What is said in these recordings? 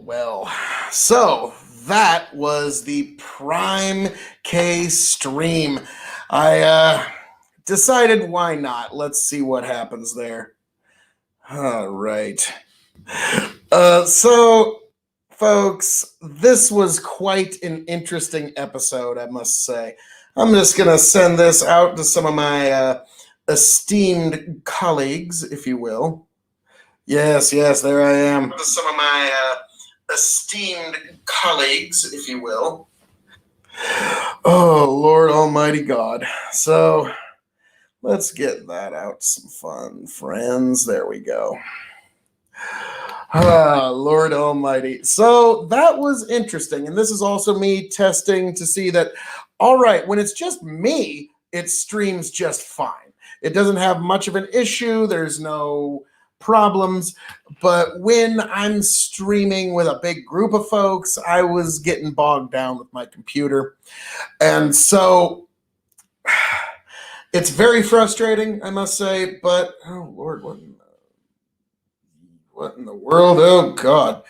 Well. So that was the Prime K stream. I decided why not. Let's see what happens there. All right. So, folks, this was quite an interesting episode, I must say. I'm just going to send this out to some of my esteemed colleagues, if you will. Yes, there I am. To some of my esteemed colleagues, if you will. Oh, Lord Almighty God. So, let's get that out. Some fun, friends. There we go. Lord Almighty. So that was interesting. And this is also me testing to see that, all right, when it's just me, it streams just fine. It doesn't have much of an issue. There's no problems. But when I'm streaming with a big group of folks, I was getting bogged down with my computer. And so it's very frustrating, I must say. But, oh, Lord, what in the world? Oh, God.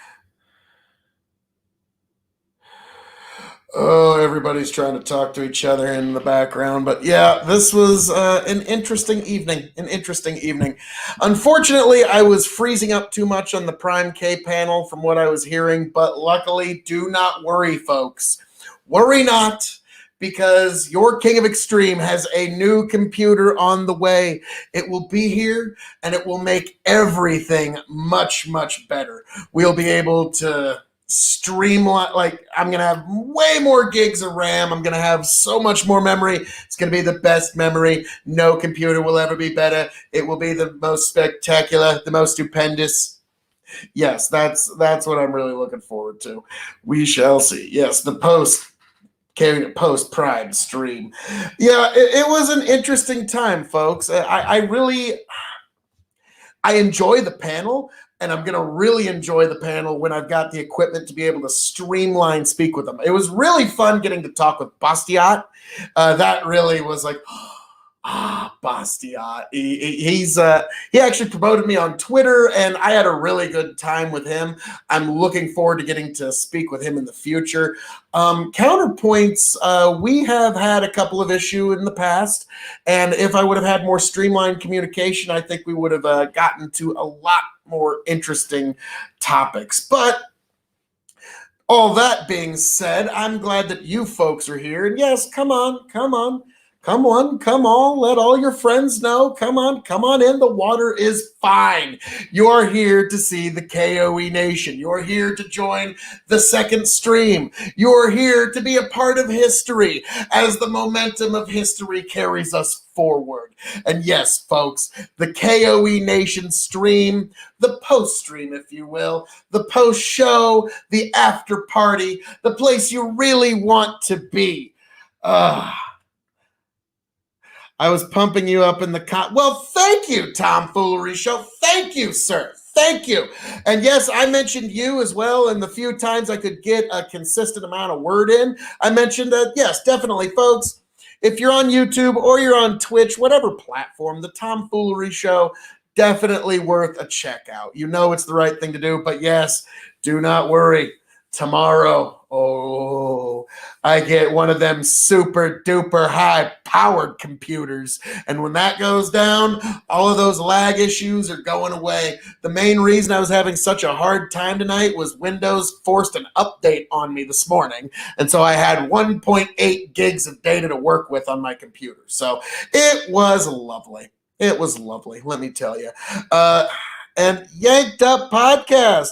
Oh, everybody's trying to talk to each other in the background. But yeah, this was an interesting evening. Unfortunately, I was freezing up too much on the Prime K panel from what I was hearing. But luckily, do not worry, folks. Worry not, because your King of Extreme has a new computer on the way. It will be here, and it will make everything much, much better. We'll be able to streamline, like, I'm going to have way more gigs of RAM. I'm going to have so much more memory. It's going to be the best memory. No computer will ever be better. It will be the most spectacular, the most stupendous. Yes, that's what I'm really looking forward to. We shall see. Yes, the post Prime stream. Yeah, it was an interesting time, folks. I enjoy the panel, and I'm going to really enjoy the panel when I've got the equipment to be able to streamline speak with them. It was really fun getting to talk with Bastiat. That really was like, Bastiat. He actually promoted me on Twitter, and I had a really good time with him. I'm looking forward to getting to speak with him in the future. Counterpoints, we have had a couple of issues in the past, and if I would have had more streamlined communication, I think we would have gotten to a lot more interesting topics. But all that being said, I'm glad that you folks are here. And yes, come on. Let all your friends know. Come on in. The water is fine. You're here to see the K.O.E. Nation. You're here to join the second stream. You're here to be a part of history as the momentum of history carries us forward. And yes, folks, the K.O.E. Nation stream, the post stream, if you will, the post show, the after party, the place you really want to be. I was pumping you up in the Well, thank you, Tomfoolery Show. Thank you, sir. Thank you. And yes, I mentioned you as well. And the few times I could get a consistent amount of word in, I mentioned that. Yes, definitely, folks. If you're on YouTube or you're on Twitch, whatever platform, the Tomfoolery Show, definitely worth a check out. You know it's the right thing to do. But yes, do not worry. Tomorrow, I get one of them super duper high powered computers. And when that goes down, all of those lag issues are going away. The main reason I was having such a hard time tonight was Windows forced an update on me this morning. And so I had 1.8 gigs of data to work with on my computer. So it was lovely. Let me tell you. And Yanked Up Podcast.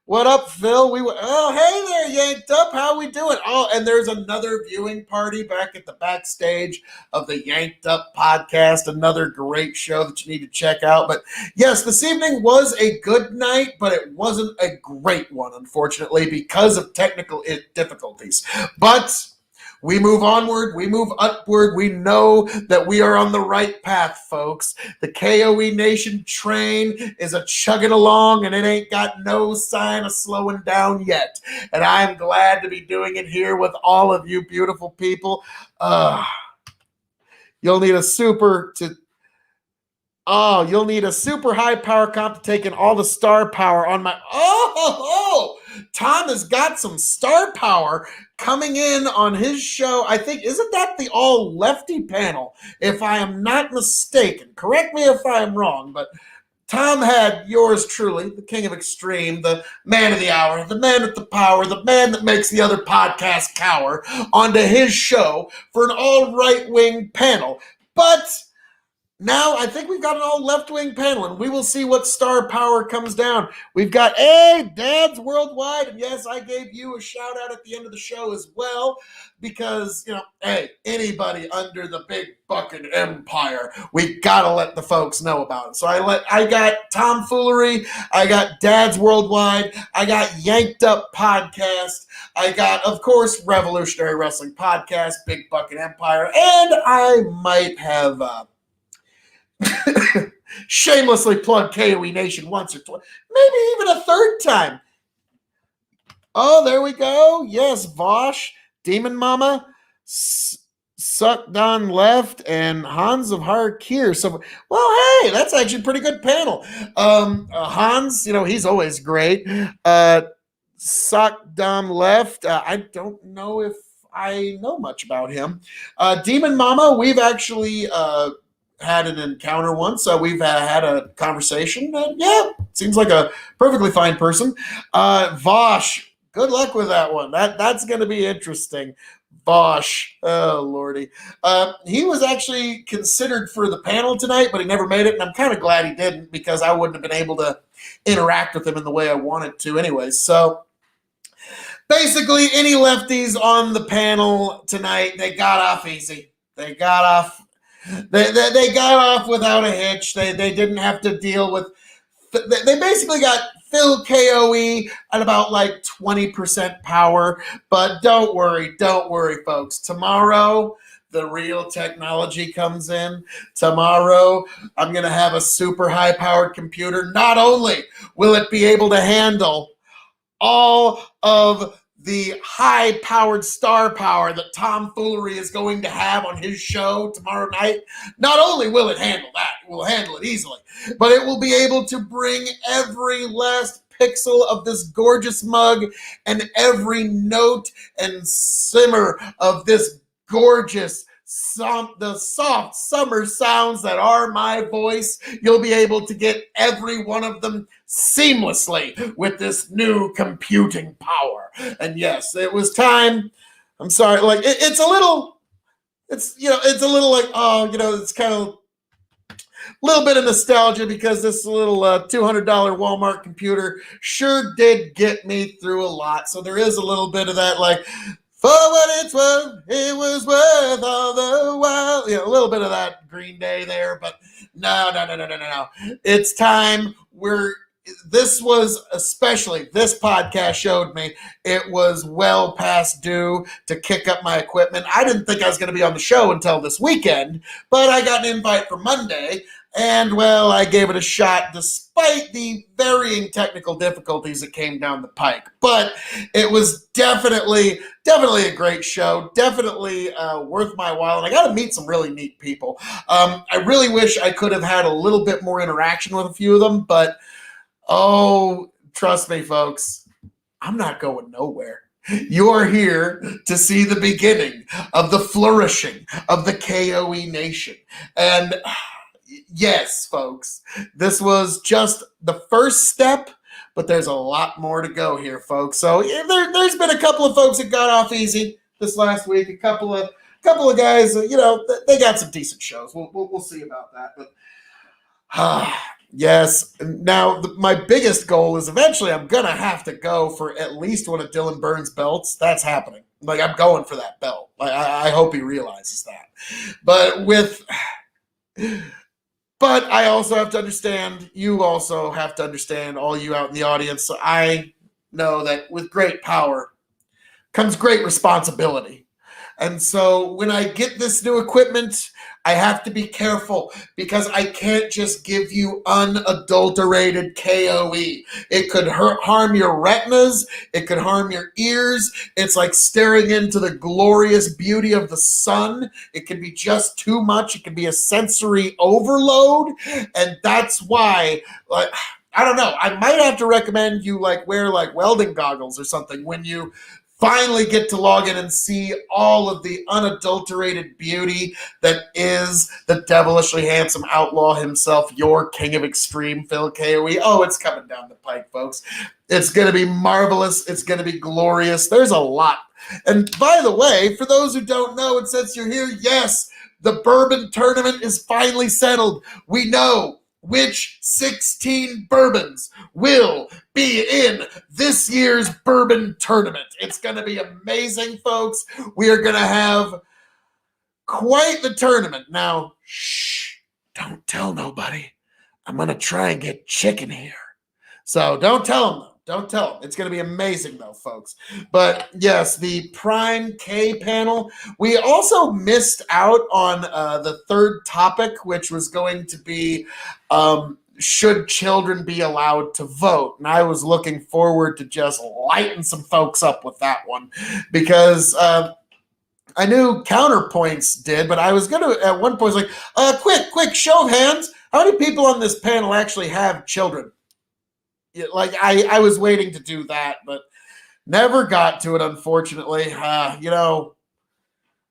What up, Phil? Hey there, Yanked Up. How we doing? Oh, and there's another viewing party back at the backstage of the Yanked Up podcast. Another great show that you need to check out. But yes, this evening was a good night, but it wasn't a great one, unfortunately, because of technical difficulties. But we move onward, we move upward. We know that we are on the right path, folks. The K.O.E. Nation train is a chugging along, and it ain't got no sign of slowing down yet. And I'm glad to be doing it here with all of you beautiful people. You'll need a super to Oh, you'll need a super high power comp to take in all the star power on my. Tom has got some star power coming in on his show. I think, isn't that the all lefty panel? If I am not mistaken, correct me if I am wrong, but Tom had yours truly, the king of extreme, the man of the hour, the man with the power, the man that makes the other podcast cower, onto his show for an all right wing panel. But now I think we've got an all left-wing panel, and we will see what star power comes down. We've got Dads Worldwide, and yes, I gave you a shout out at the end of the show as well, because anybody under the big fucking empire, we gotta let the folks know about it. So I got Tomfoolery, I got Dads Worldwide, I got Yanked Up Podcast, I got, of course, Revolutionary Wrestling Podcast, Big Bucket Empire, and I might have shamelessly plug K.O.E Nation once or twice, maybe even a third time. Oh, there we go. Yes, Vosh, Demon Mama, Sucked on Left, and Hans of Harkir. So, well, hey, that's actually a pretty good panel. Hans, he's always great. Sucked on Left, I don't know if I know much about him. Demon Mama, we've actually had an encounter once. So we've had a conversation. And seems like a perfectly fine person. Vosh, good luck with that one. That's going to be interesting. Vosh, oh lordy. He was actually considered for the panel tonight, but he never made it, and I'm kind of glad he didn't, because I wouldn't have been able to interact with him in the way I wanted to anyways. So basically, any lefties on the panel tonight, they got off easy. They got off without a hitch. They didn't have to deal with. They basically got Phil K.O.E at about like 20% power. But don't worry, folks. Tomorrow, the real technology comes in. Tomorrow, I'm going to have a super high-powered computer. Not only will it be able to handle all of the high-powered star power that Tomfoolery is going to have on his show tomorrow night, not only will it handle that, it will handle it easily, but it will be able to bring every last pixel of this gorgeous mug and every note and simmer of this gorgeous the soft summer sounds that are my voice. You'll be able to get every one of them seamlessly with this new computing power. And yes, it was time. I'm sorry, like it's a little like, it's kind of a little bit of nostalgia, because this little $200 Walmart computer sure did get me through a lot. So there is a little bit of that, like, for what it's worth, it was worth all the while. A little bit of that Green Day there, but no. It's time. This podcast showed me it was well past due to kick up my equipment. I didn't think I was going to be on the show until this weekend, but I got an invite for Monday. And, well, I gave it a shot despite the varying technical difficulties that came down the pike. But it was definitely a great show, definitely worth my while. And I got to meet some really neat people. I really wish I could have had a little bit more interaction with a few of them. But, trust me, folks, I'm not going nowhere. You're here to see the beginning of the flourishing of the K.O.E Nation. And yes, folks, this was just the first step, but there's a lot more to go here, folks. So there's been a couple of folks that got off easy this last week. A couple of guys, they got some decent shows. We'll see about that. But yes, now my biggest goal is eventually I'm gonna have to go for at least one of Dylan Burns' belts. That's happening. Like, I'm going for that belt. I hope he realizes that. But I also have to understand, you also have to understand, all you out in the audience. So I know that with great power comes great responsibility. And so when I get this new equipment, I have to be careful because I can't just give you unadulterated KOE. It could harm your retinas. It could harm your ears. It's like staring into the glorious beauty of the sun. It can be just too much. It can be a sensory overload. And that's why, like, I don't know. I might have to recommend you like wear like welding goggles or something when you finally get to log in and see all of the unadulterated beauty that is the devilishly handsome outlaw himself, your king of extreme, Phil K.O.E. Oh, it's coming down the pike, folks. It's going to be marvelous. It's going to be glorious. There's a lot. And by the way, for those who don't know, and since you're here, yes, the bourbon tournament is finally settled. We know which 16 bourbons will be in this year's bourbon tournament. It's going to be amazing, folks. We are going to have quite the tournament. Now, shh, don't tell nobody. I'm going to try and get chicken here. So don't tell them, though. Don't tell them. It's going to be amazing, though, folks. But yes, the Prime K panel. We also missed out on the third topic, which was going to be should children be allowed to vote? And I was looking forward to just lighten some folks up with that one because I knew counterpoints did, but I was going to, at one point, I was like, quick, show of hands. How many people on this panel actually have children? Like I was waiting to do that, but never got to it, unfortunately.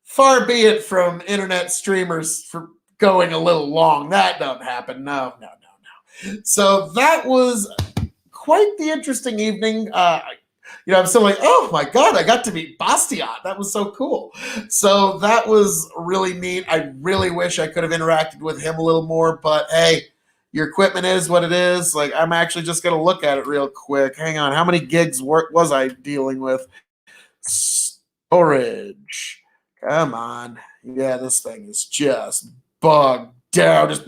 Far be it from internet streamers for going a little long. That don't happen. No. So that was quite the interesting evening. I'm still like, oh my God, I got to meet Bastiat. That was so cool. So that was really neat. I really wish I could have interacted with him a little more, but hey, your equipment is what it is. Like, I'm actually just going to look at it real quick. Hang on. How many gigs was I dealing with? Storage. Come on. Yeah, this thing is just bugged down. Just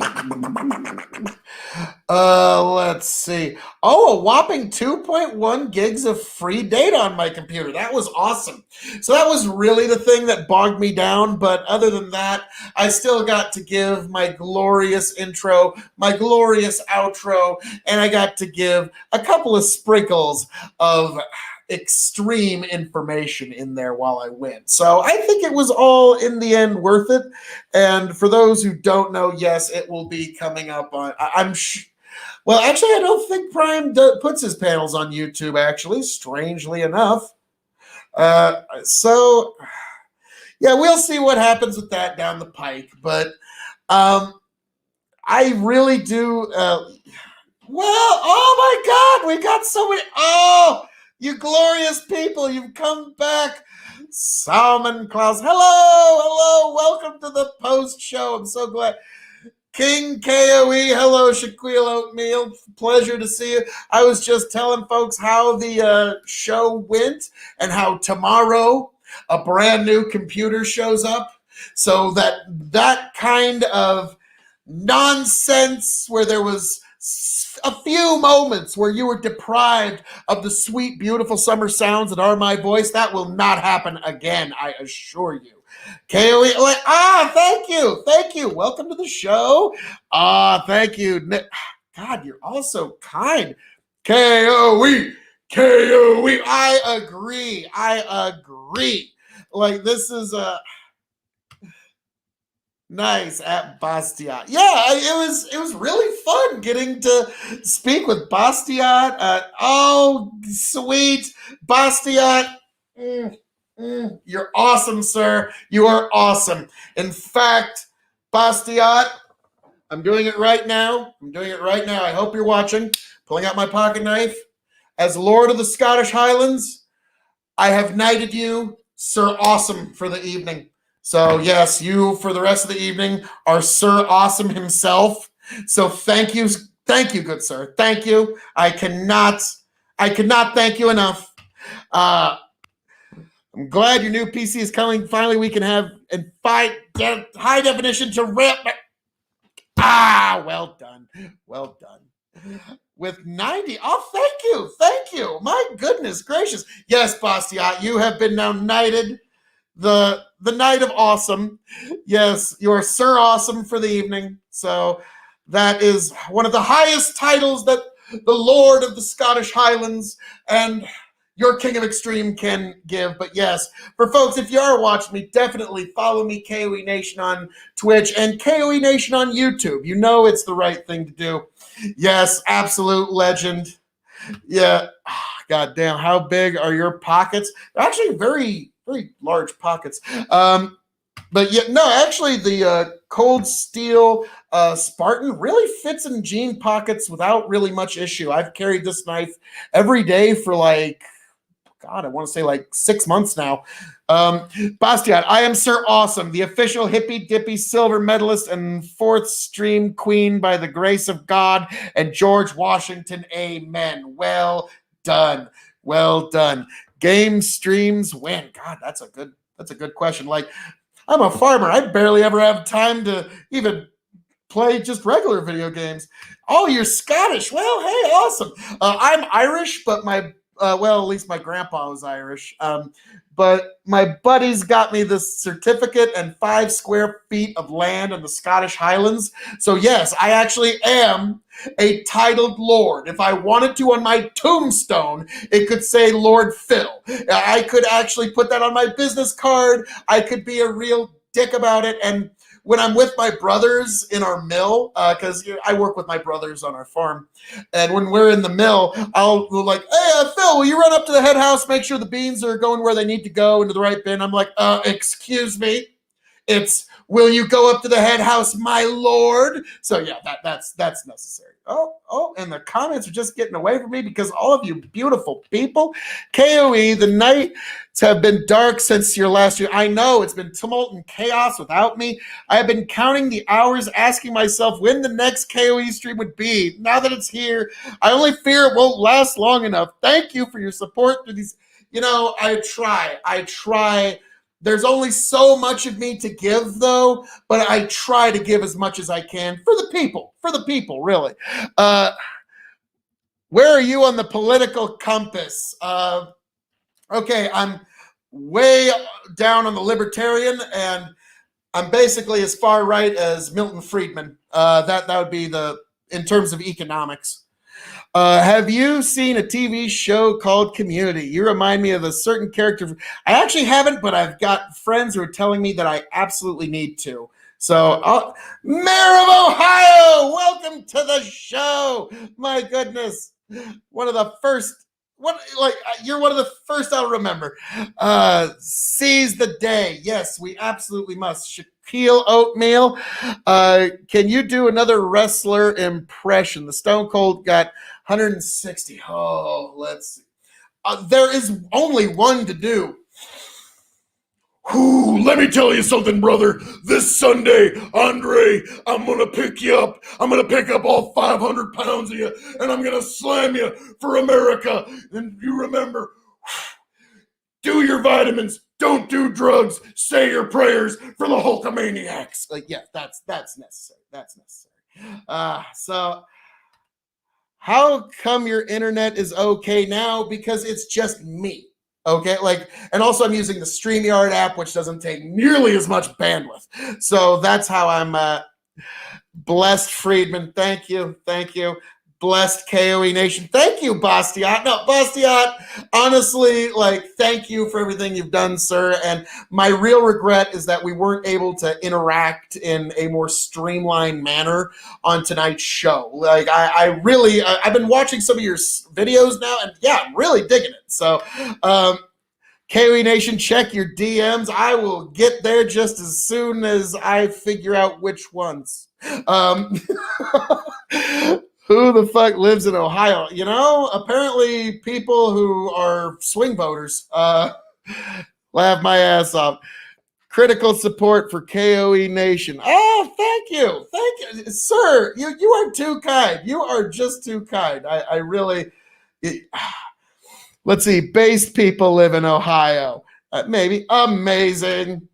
let's see. Oh, a whopping 2.1 gigs of free data on my computer. That was awesome. So that was really the thing that bogged me down. But other than that, I still got to give my glorious intro, my glorious outro, and I got to give a couple of sprinkles of extreme information in there while I went. So I think it was all in the end worth it. And for those who don't know, yes, it will be coming up on, well, actually, I don't think Prime puts his panels on YouTube, actually, strangely enough. So, yeah, we'll see what happens with that down the pike. But I really do, oh my God, we got so many, you glorious people, you've come back. Salmon Klaus, hello, welcome to the post show. I'm so glad. King K.O.E, hello, Shaquille Oatmeal, pleasure to see you. I was just telling folks how the show went and how tomorrow a brand new computer shows up. So that kind of nonsense where there was a few moments where you were deprived of the sweet, beautiful summer sounds that are my voice, that will not happen again, I assure you. KOE, thank you. Welcome to the show. Thank you. God, you're all so kind. KOE. I agree. Like, this is nice at Bastiat. Yeah, it was really fun getting to speak with Bastiat. Sweet Bastiat. You're awesome, sir. You are awesome. In fact, Bastiat, I'm doing it right now. I hope you're watching. Pulling out my pocket knife. As Lord of the Scottish Highlands, I have knighted you Sir Awesome for the evening. So yes, you for the rest of the evening are Sir Awesome himself. So thank you, good sir. Thank you. I cannot thank you enough. I'm glad your new PC is coming. Finally, we can have high definition to rip. Well done. With 90. Oh, thank you. My goodness gracious. Yes, Bastiat, you have been now knighted the night of awesome. Yes, you're Sir Awesome for the evening. So that is one of the highest titles that the Lord of the Scottish Highlands and your King of Extreme can give. But yes, for folks, if you are watching me, definitely follow me, K.O.E Nation on Twitch and K.O.E Nation on YouTube. You know it's the right thing to do. Yes, absolute legend. Yeah. God damn, how big are your pockets? They're actually very, very large pockets. But yeah, no, actually, the Cold Steel Spartan really fits in jean pockets without really much issue. I've carried this knife every day for like, God, I want to say like 6 months now. Bastiat, I am Sir Awesome, the official hippy dippy silver medalist and fourth stream queen by the grace of God and George Washington. Amen. Well done. Well done. Game streams win. God, that's a good question. Like, I'm a farmer. I barely ever have time to even play just regular video games. Oh, you're Scottish. Well, hey, awesome. I'm Irish, but well, at least my grandpa was Irish. But my buddies got me this certificate and 5 square feet of land in the Scottish Highlands. So yes, I actually am a titled lord. If I wanted to on my tombstone, it could say Lord Phil. I could actually put that on my business card. I could be a real dick about it. And when I'm with my brothers in our mill, because I work with my brothers on our farm, and when we're in the mill, I'll like, hey, Phil, will you run up to the head house, make sure the beans are going where they need to go into the right bin? I'm like, excuse me. It's, will you go up to the head house, my lord? So yeah, that's necessary. Oh, and the comments are just getting away from me because all of you beautiful people. K.O.E, the nights have been dark since your last year. I know it's been tumult and chaos without me. I have been counting the hours, asking myself when the next K.O.E stream would be. Now that it's here, I only fear it won't last long enough. Thank you for your support through these. I try. There's only so much of me to give, though, but I try to give as much as I can for the people, really. Where are you on the political compass? Okay, I'm way down on the libertarian, and I'm basically as far right as Milton Friedman. That would be in terms of economics. Have you seen a TV show called Community? You remind me of a certain character. I actually haven't, but I've got friends who are telling me that I absolutely need to. So, Mayor of Ohio, welcome to the show. My goodness, one of the first. You're one of the first I'll remember. Seize the day. Yes, we absolutely must. Shaquille Oatmeal. Can you do another wrestler impression? The Stone Cold got 160. Oh, let's see. There is only one to do. Ooh, let me tell you something, brother. This Sunday, Andre, I'm going to pick you up. I'm going to pick up all 500 pounds of you, and I'm going to slam you for America. And you remember, do your vitamins. Don't do drugs. Say your prayers for the Hulkamaniacs. Like, yeah, that's necessary. That's necessary. So how come your internet is okay now? Because it's just me. Okay, and also I'm using the StreamYard app, which doesn't take nearly as much bandwidth. So that's how I'm blessed. Friedman, thank you. Blessed K.O.E Nation, thank you, Bastiat. No, Bastiat, honestly, thank you for everything you've done, sir. And my real regret is that we weren't able to interact in a more streamlined manner on tonight's show. I've been watching some of your videos now, and yeah, I'm really digging it. So, K.O.E Nation, check your DMs. I will get there just as soon as I figure out which ones. Who the fuck lives in Ohio? Apparently people who are swing voters. Laugh my ass off. Critical support for K.O.E Nation. Oh, thank you, sir. You are too kind. You are just too kind. I really. Let's see. Based people live in Ohio. Maybe. Amazing.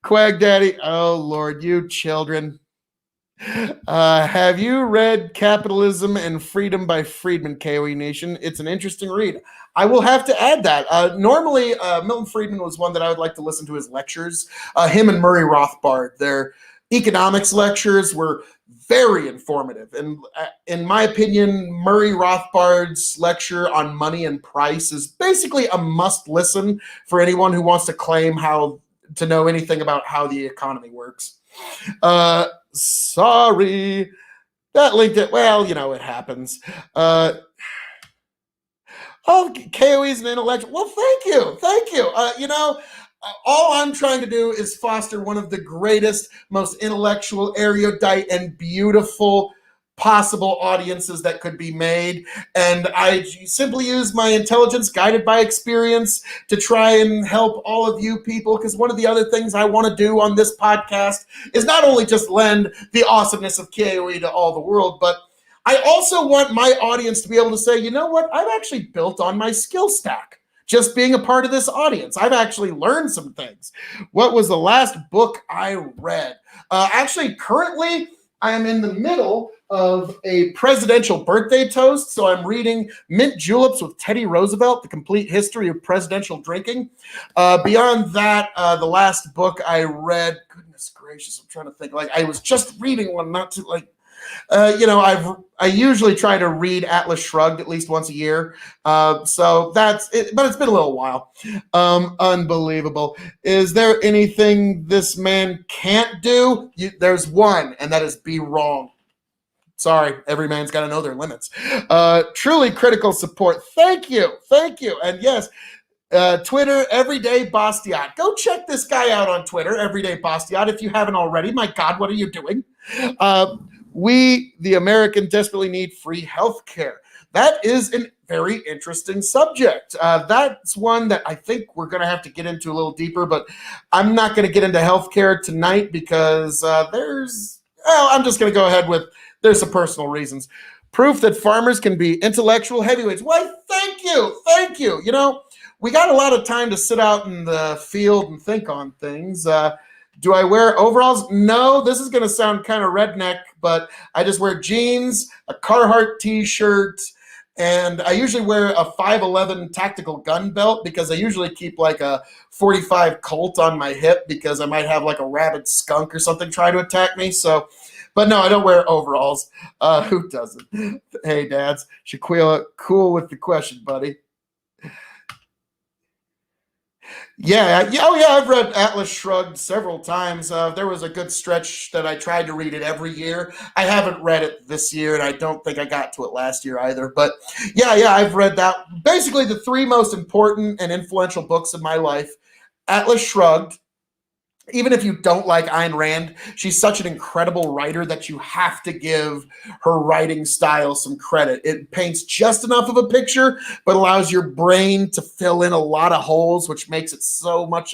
Quag Daddy. Oh Lord, you children. Have you read Capitalism and Freedom by Friedman, K.O.E Nation? It's an interesting read. I will have to add that. Normally, Milton Friedman was one that I would like to listen to his lectures. Him and Murray Rothbard, their economics lectures were very informative. And in my opinion, Murray Rothbard's lecture on money and price is basically a must listen for anyone who wants to claim how to know anything about how the economy works. Sorry, that linked it. Well, it happens. K.O.E is an intellectual. Well, thank you. Thank you. All I'm trying to do is foster one of the greatest, most intellectual, erudite, and beautiful possible audiences that could be made. And I simply use my intelligence guided by experience to try and help all of you people, because one of the other things I want to do on this podcast is not only just lend the awesomeness of K.O.E to all the world, but I also want my audience to be able to say, you know what, I've actually built on my skill stack just being a part of this audience. I've actually learned some things. What was the last book I read? Actually, currently, I am in the middle of a presidential birthday toast. So I'm reading Mint Juleps with Teddy Roosevelt, The Complete History of Presidential Drinking. Beyond that, the last book I read, goodness gracious, I'm trying to think. I was just reading one not too, I usually try to read Atlas Shrugged at least once a year. So that's it, but it's been a little while. Unbelievable. Is there anything this man can't do? There's one, and that is be wrong. Sorry, every man's got to know their limits. Truly critical support. Thank you. And yes, Twitter, Everyday Bastiat. Go check this guy out on Twitter, Everyday Bastiat, if you haven't already. My God, what are you doing? We, the American, desperately need free health care. That is a very interesting subject. That's one that I think we're going to have to get into a little deeper, but I'm not going to get into healthcare tonight because I'm just going to go ahead with, there's some personal reasons. Proof that farmers can be intellectual heavyweights. Why, thank you. We got a lot of time to sit out in the field and think on things. Do I wear overalls? No, this is going to sound kind of redneck, but I just wear jeans, a Carhartt t-shirt, and I usually wear a 5.11 tactical gun belt because I usually keep like a 45 Colt on my hip because I might have like a rabid skunk or something try to attack me. So, but no, I don't wear overalls. Who doesn't? Hey, dads, Shaquilla, cool with the question, buddy. Yeah. I've read Atlas Shrugged several times. There was a good stretch that I tried to read it every year. I haven't read it this year, and I don't think I got to it last year either. But yeah, I've read that. Basically, the three most important and influential books in my life: Atlas Shrugged. Even if you don't like Ayn Rand, she's such an incredible writer that you have to give her writing style some credit. It paints just enough of a picture, but allows your brain to fill in a lot of holes, which makes it so much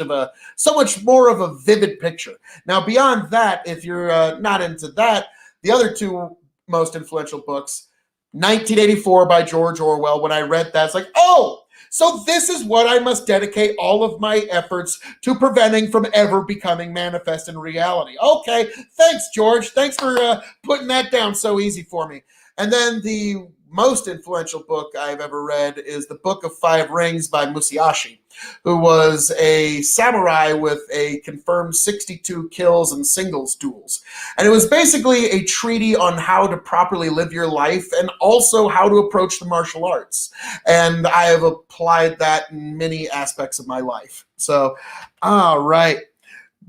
more of a vivid picture. Now, beyond that, if you're not into that, the other two most influential books, 1984 by George Orwell. When I read that, it's like, oh, so this is what I must dedicate all of my efforts to preventing from ever becoming manifest in reality. Okay, thanks, George. Thanks for putting that down so easy for me. And then the most influential book I've ever read is The Book of Five Rings by Musashi, who was a samurai with a confirmed 62 kills in singles duels. And it was basically a treatise on how to properly live your life and also how to approach the martial arts. And I have applied that in many aspects of my life. So, all right.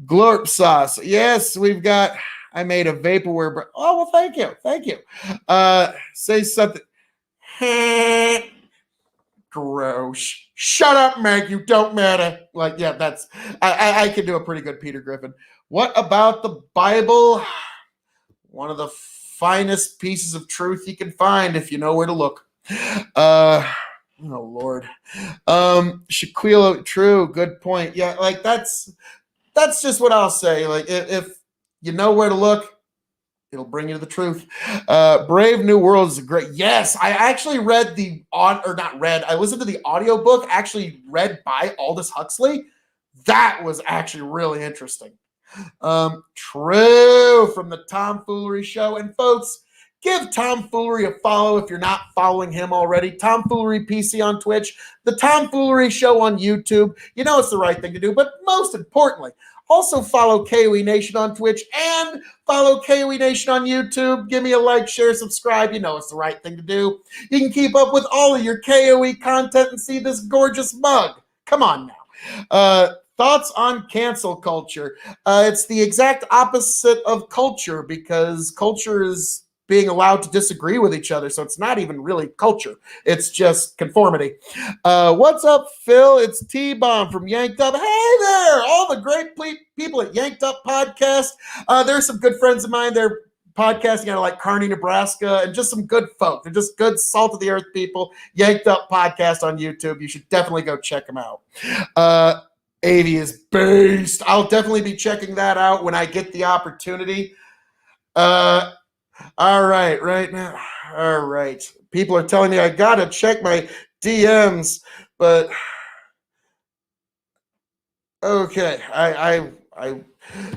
Glorp sauce. Yes, we've got, I made a vaporware. Oh, well, thank you. Say something. Gross. Shut up, Meg. You don't matter. Like, yeah, that's, I can do a pretty good Peter Griffin. What about the Bible? One of the finest pieces of truth you can find if you know where to look. Oh Lord. Shaquille, true, good point. Yeah, like that's just what I'll say. Like if you know where to look, it'll bring you to the truth. Brave New World is a great. Yes, I actually read I listened to the audiobook actually read by Aldous Huxley. That was actually really interesting. True from the Tomfoolery Show. And folks, give Tomfoolery a follow if you're not following him already. Tomfoolery PC on Twitch, the Tomfoolery Show on YouTube. You know it's the right thing to do, but most importantly, also follow K.O.E Nation on Twitch and follow K.O.E Nation on YouTube. Give me a like, share, subscribe. You know it's the right thing to do. You can keep up with all of your K.O.E content and see this gorgeous mug. Come on now. Thoughts on cancel culture? It's the exact opposite of culture because culture is being allowed to disagree with each other. So it's not even really culture. It's just conformity. What's up, Phil? It's T-Bomb from Yanked Up. Hey there, all the great people at Yanked Up Podcast. There's some good friends of mine. They're podcasting out of like Kearney, Nebraska, and just some good folk. They're just good salt of the earth people. Yanked Up Podcast on YouTube. You should definitely go check them out. Avi is based. I'll definitely be checking that out when I get the opportunity. All right now. All right. People are telling me I gotta check my DMs, but okay. I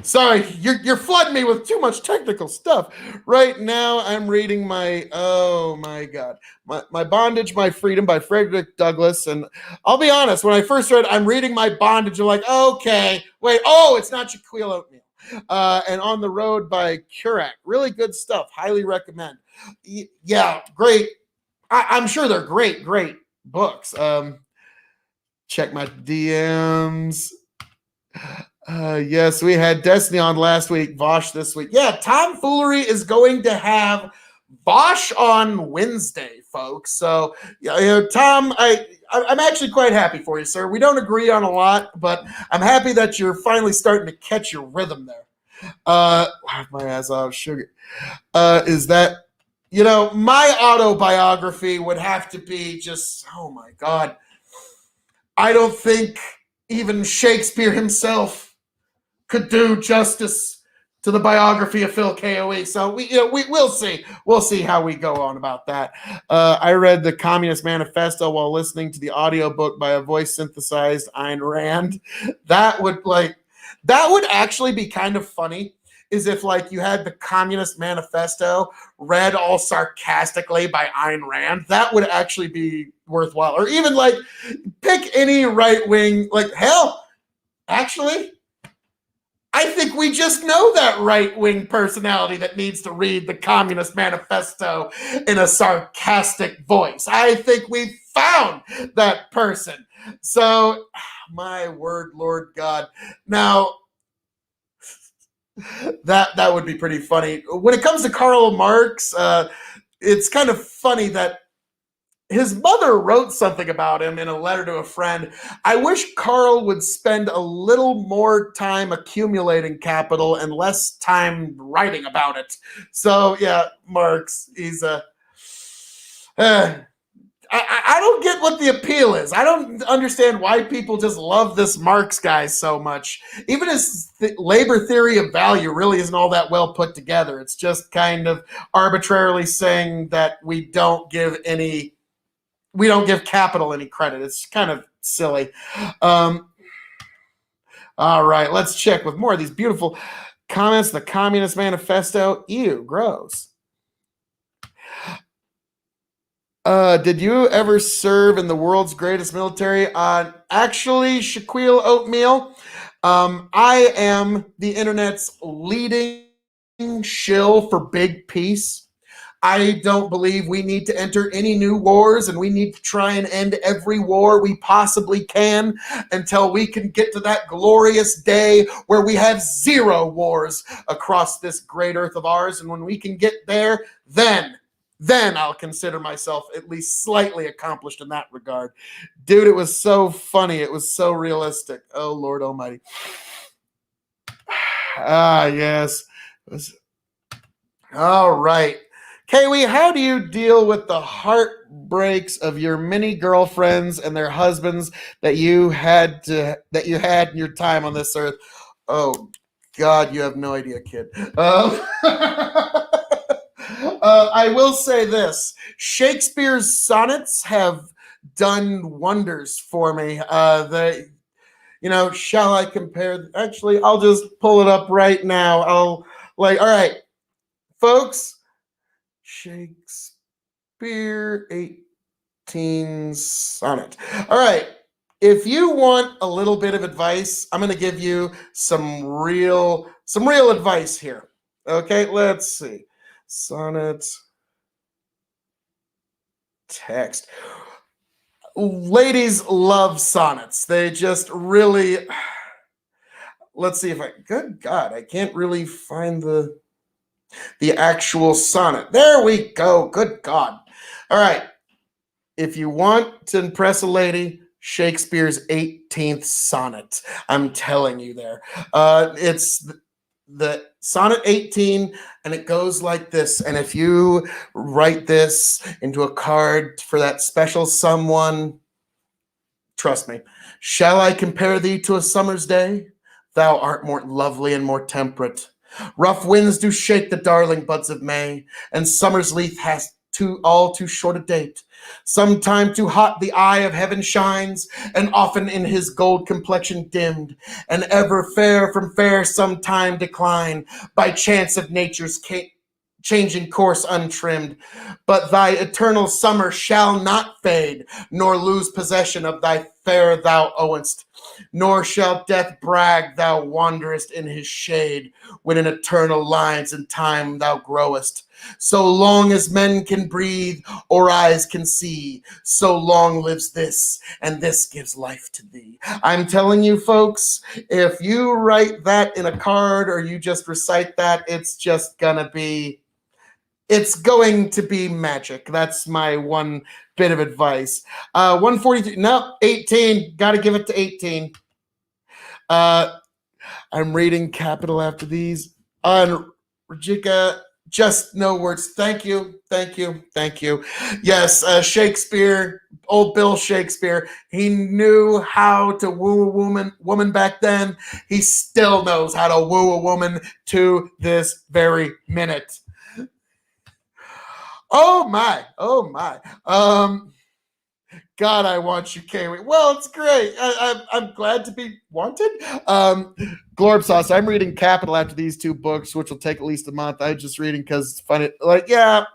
sorry, you're flooding me with too much technical stuff. Right now, I'm reading oh my God, my Bondage, My Freedom by Frederick Douglass. And I'll be honest, when I first read I'm reading My Bondage, I'm like, okay, wait, it's not Shaquille Oatmeal. And On the Road by Kurak. Really good stuff. Highly recommend. Yeah, great. I'm sure they're great books. Check my DMs. Yes, we had Destiny on last week, Vosh this week. Yeah, Tomfoolery is going to have Vosh on Wednesday, folks. So, Tom, I'm actually quite happy for you, sir. We don't agree on a lot, but I'm happy that you're finally starting to catch your rhythm there. My ass off sugar. Is that, my autobiography would have to be just, oh my God. I don't think even Shakespeare himself could do justice to the biography of Phil K.O.E. So we'll see. We'll see how we go on about that. I read the Communist Manifesto while listening to the audiobook by a voice synthesized Ayn Rand. That would actually be kind of funny. Is if like you had the Communist Manifesto read all sarcastically by Ayn Rand. That would actually be worthwhile. Or even like pick any right wing, like hell, actually, I think we just know that right-wing personality that needs to read the Communist Manifesto in a sarcastic voice. I think we found that person. So, my word, Lord God. Now, that would be pretty funny. When it comes to Karl Marx, it's kind of funny that his mother wrote something about him in a letter to a friend. I wish Carl would spend a little more time accumulating capital and less time writing about it. So, yeah, Marx, he's I don't get what the appeal is. I don't understand why people just love this Marx guy so much. Even his labor theory of value really isn't all that well put together. It's just kind of arbitrarily saying that we don't give capital any credit. It's kind of silly. All right, let's check with more of these beautiful comments. The Communist Manifesto. Ew, gross. Did you ever serve in the world's greatest military? Actually, Shaquille Oatmeal, I am the internet's leading shill for big peace. I don't believe we need to enter any new wars, and we need to try and end every war we possibly can until we can get to that glorious day where we have zero wars across this great earth of ours. And when we can get there, then I'll consider myself at least slightly accomplished in that regard. Dude, it was so funny. It was so realistic. Oh, Lord Almighty. Yes. All right. K.O.E, how do you deal with the heartbreaks of your many girlfriends and their husbands that you had in your time on this earth? Oh, God, you have no idea, kid. I will say this. Shakespeare's sonnets have done wonders for me. Shall I compare? Actually, I'll just pull it up right now. All right, folks. Shakespeare 18 sonnet. All right. If you want a little bit of advice, I'm going to give you some real advice here. Okay, let's see. Sonnet text. Ladies love sonnets. They just really, let's see if good God, I can't really find the actual sonnet. There we go. Good God. All right. If you want to impress a lady, Shakespeare's 18th sonnet. I'm telling you there. It's the sonnet 18, and it goes like this. And if you write this into a card for that special someone, trust me. Shall I compare thee to a summer's day? Thou art more lovely and more temperate. Rough winds do shake the darling buds of May, and summer's leaf has all too short a date. Sometime too hot the eye of heaven shines, and often in his gold complexion dimmed, and ever fair from fair sometime decline, by chance of nature's changing course untrimmed. But thy eternal summer shall not fade, nor lose possession of thy fair thou owest, nor shall death brag thou wanderest in his shade, when in eternal lines and time thou growest. So long as men can breathe or eyes can see, so long lives this, and this gives life to thee. I'm telling you, folks, if you write that in a card or you just recite that, it's going to be magic. That's my one bit of advice. 143, no, 18. Got to give it to 18. I'm reading capital after these. On Rajika, just no words. Thank you. Yes, Shakespeare, old Bill Shakespeare, he knew how to woo a woman back then. He still knows how to woo a woman to this very minute. Oh my. God, I want you, K.O.E. Well, it's great. I'm glad to be wanted. Glorb Sauce, I'm reading Capital after these two books, which will take at least a month. I'm just reading because it's funny. Like, yeah,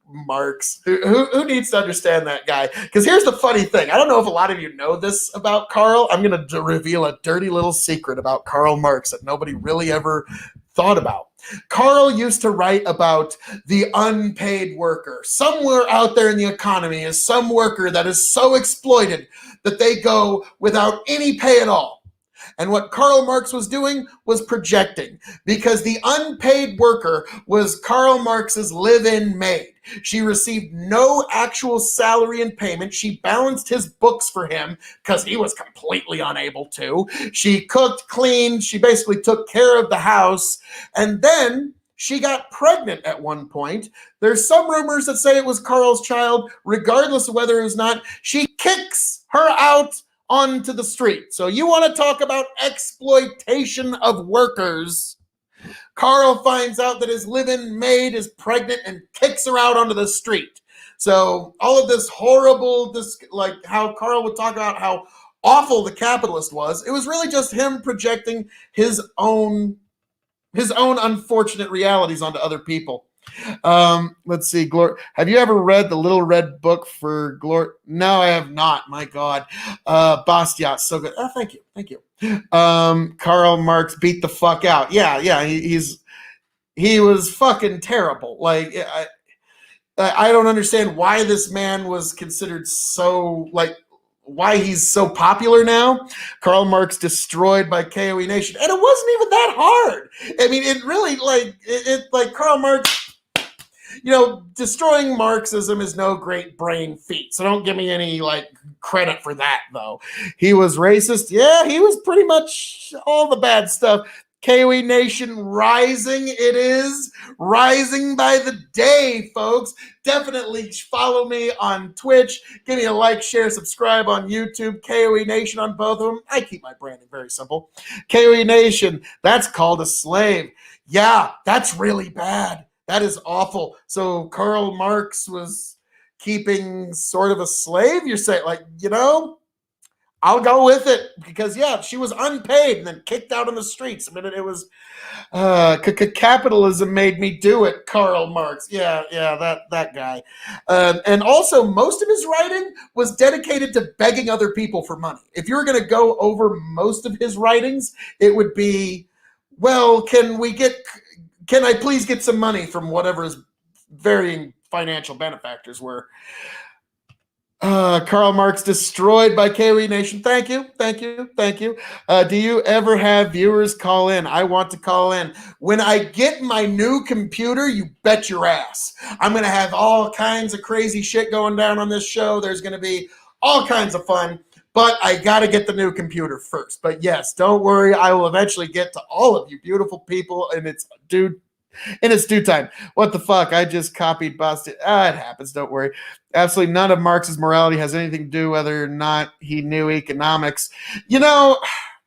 Marx. Who needs to understand that guy? Because here's the funny thing. I don't know if a lot of you know this about Karl. I'm going to reveal a dirty little secret about Karl Marx that nobody really ever thought about. Karl used to write about the unpaid worker. Somewhere out there in the economy is some worker that is so exploited that they go without any pay at all. And what Karl Marx was doing was projecting, because the unpaid worker was Karl Marx's live-in maid. She received no actual salary and payment. She balanced his books for him because he was completely unable to. She cooked, cleaned. She basically took care of the house. And then she got pregnant at one point. There's some rumors that say it was Karl's child. Regardless of whether it was not, she kicks her out onto the street. So you want to talk about exploitation of workers? Karl finds out that his live-in maid is pregnant and kicks her out onto the street. So all of this horrible, like how Karl would talk about how awful the capitalist was, it was really just him projecting his own unfortunate realities onto other people. Let's see. Have you ever read the Little Red Book for Glory? No, I have not. My God. Bastiat, so good. Oh, thank you. Karl Marx beat the fuck out. Yeah. He was fucking terrible. Like, I don't understand why this man was considered so, like, why he's so popular now. Karl Marx destroyed by K.O.E. Nation, and it wasn't even that hard. I mean, it really, like Karl Marx, destroying Marxism is no great brain feat. So don't give me any credit for that, though. He was racist. Yeah, he was pretty much all the bad stuff. K.O.E. Nation rising. It is rising by the day, folks. Definitely follow me on Twitch. Give me a like, share, subscribe on YouTube. K.O.E. Nation on both of them. I keep my branding very simple. K.O.E. Nation, that's called a slave. Yeah, that's really bad. That is awful. So Karl Marx was keeping sort of a slave? You're saying, I'll go with it because yeah, she was unpaid and then kicked out on the streets. I mean, it was capitalism made me do it. Karl Marx, yeah, that guy. And also, most of his writing was dedicated to begging other people for money. If you were going to go over most of his writings, it would be, well, can I please get some money from whatever his varying financial benefactors were. Karl Marx destroyed by K.O.E. Nation. Thank you, thank you, thank you. Do you ever have viewers call in? I want to call in. When I get my new computer, you bet your ass. I'm going to have all kinds of crazy shit going down on this show. There's going to be all kinds of fun, but I got to get the new computer first. But yes, don't worry. I will eventually get to all of you beautiful people, and it's, dude, in its due time. What the fuck? I just copied busted. It happens. Don't worry. Absolutely none of Marx's morality has anything to do whether or not he knew economics. You know,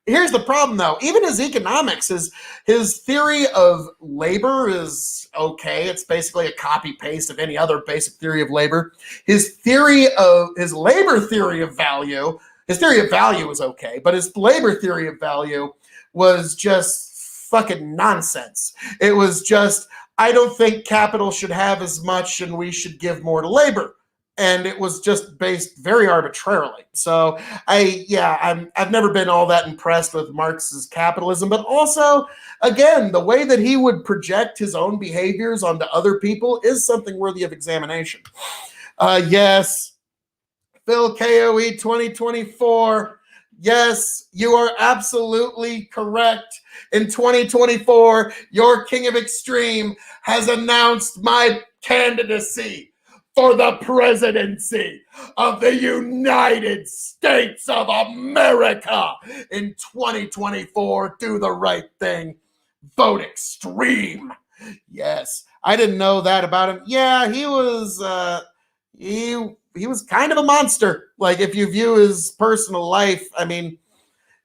here's the problem though. Even his economics, his theory of labor is okay. It's basically a copy paste of any other basic theory of labor. His labor theory of value, his theory of value was okay, but his labor theory of value was just fucking nonsense. It was just, I don't think capital should have as much and we should give more to labor. And it was just based very arbitrarily. So I've never been all that impressed with Marx's capitalism, but also, again, the way that he would project his own behaviors onto other people is something worthy of examination. Yes, Phil K.O.E. 2024. Yes, you are absolutely correct. In 2024, your King of Extreme has announced my candidacy for the presidency of the United States of America in 2024. Do the right thing. Vote extreme. Yes, I didn't know that about him. Yeah, he was he was kind of a monster. Like if you view his personal life, I mean,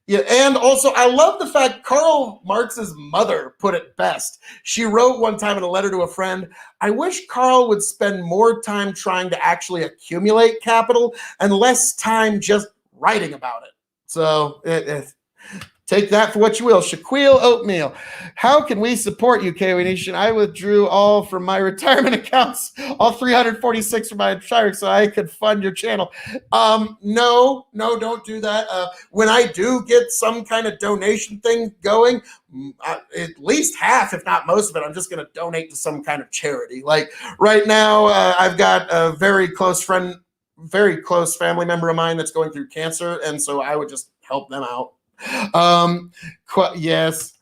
yeah, and also I love the fact Karl Marx's mother put it best. She wrote one time in a letter to a friend, I wish Karl would spend more time trying to actually accumulate capital and less time just writing about it. So take that for what you will. Shaquille Oatmeal. How can we support you, K.O.E. Nation? I withdrew all from my retirement accounts, all 346 from my retirement, so I could fund your channel. No, don't do that. When I do get some kind of donation thing going, at least half, if not most of it, I'm just going to donate to some kind of charity. Like right now, I've got a very close family member of mine that's going through cancer, and so I would just help them out. Yes.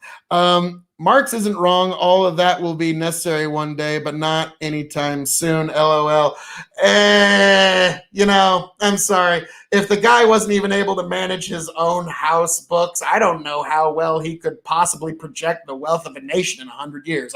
Marx isn't wrong. All of that will be necessary one day, but not anytime soon. LOL. I'm sorry. If the guy wasn't even able to manage his own house books, I don't know how well he could possibly project the wealth of a nation in 100 years.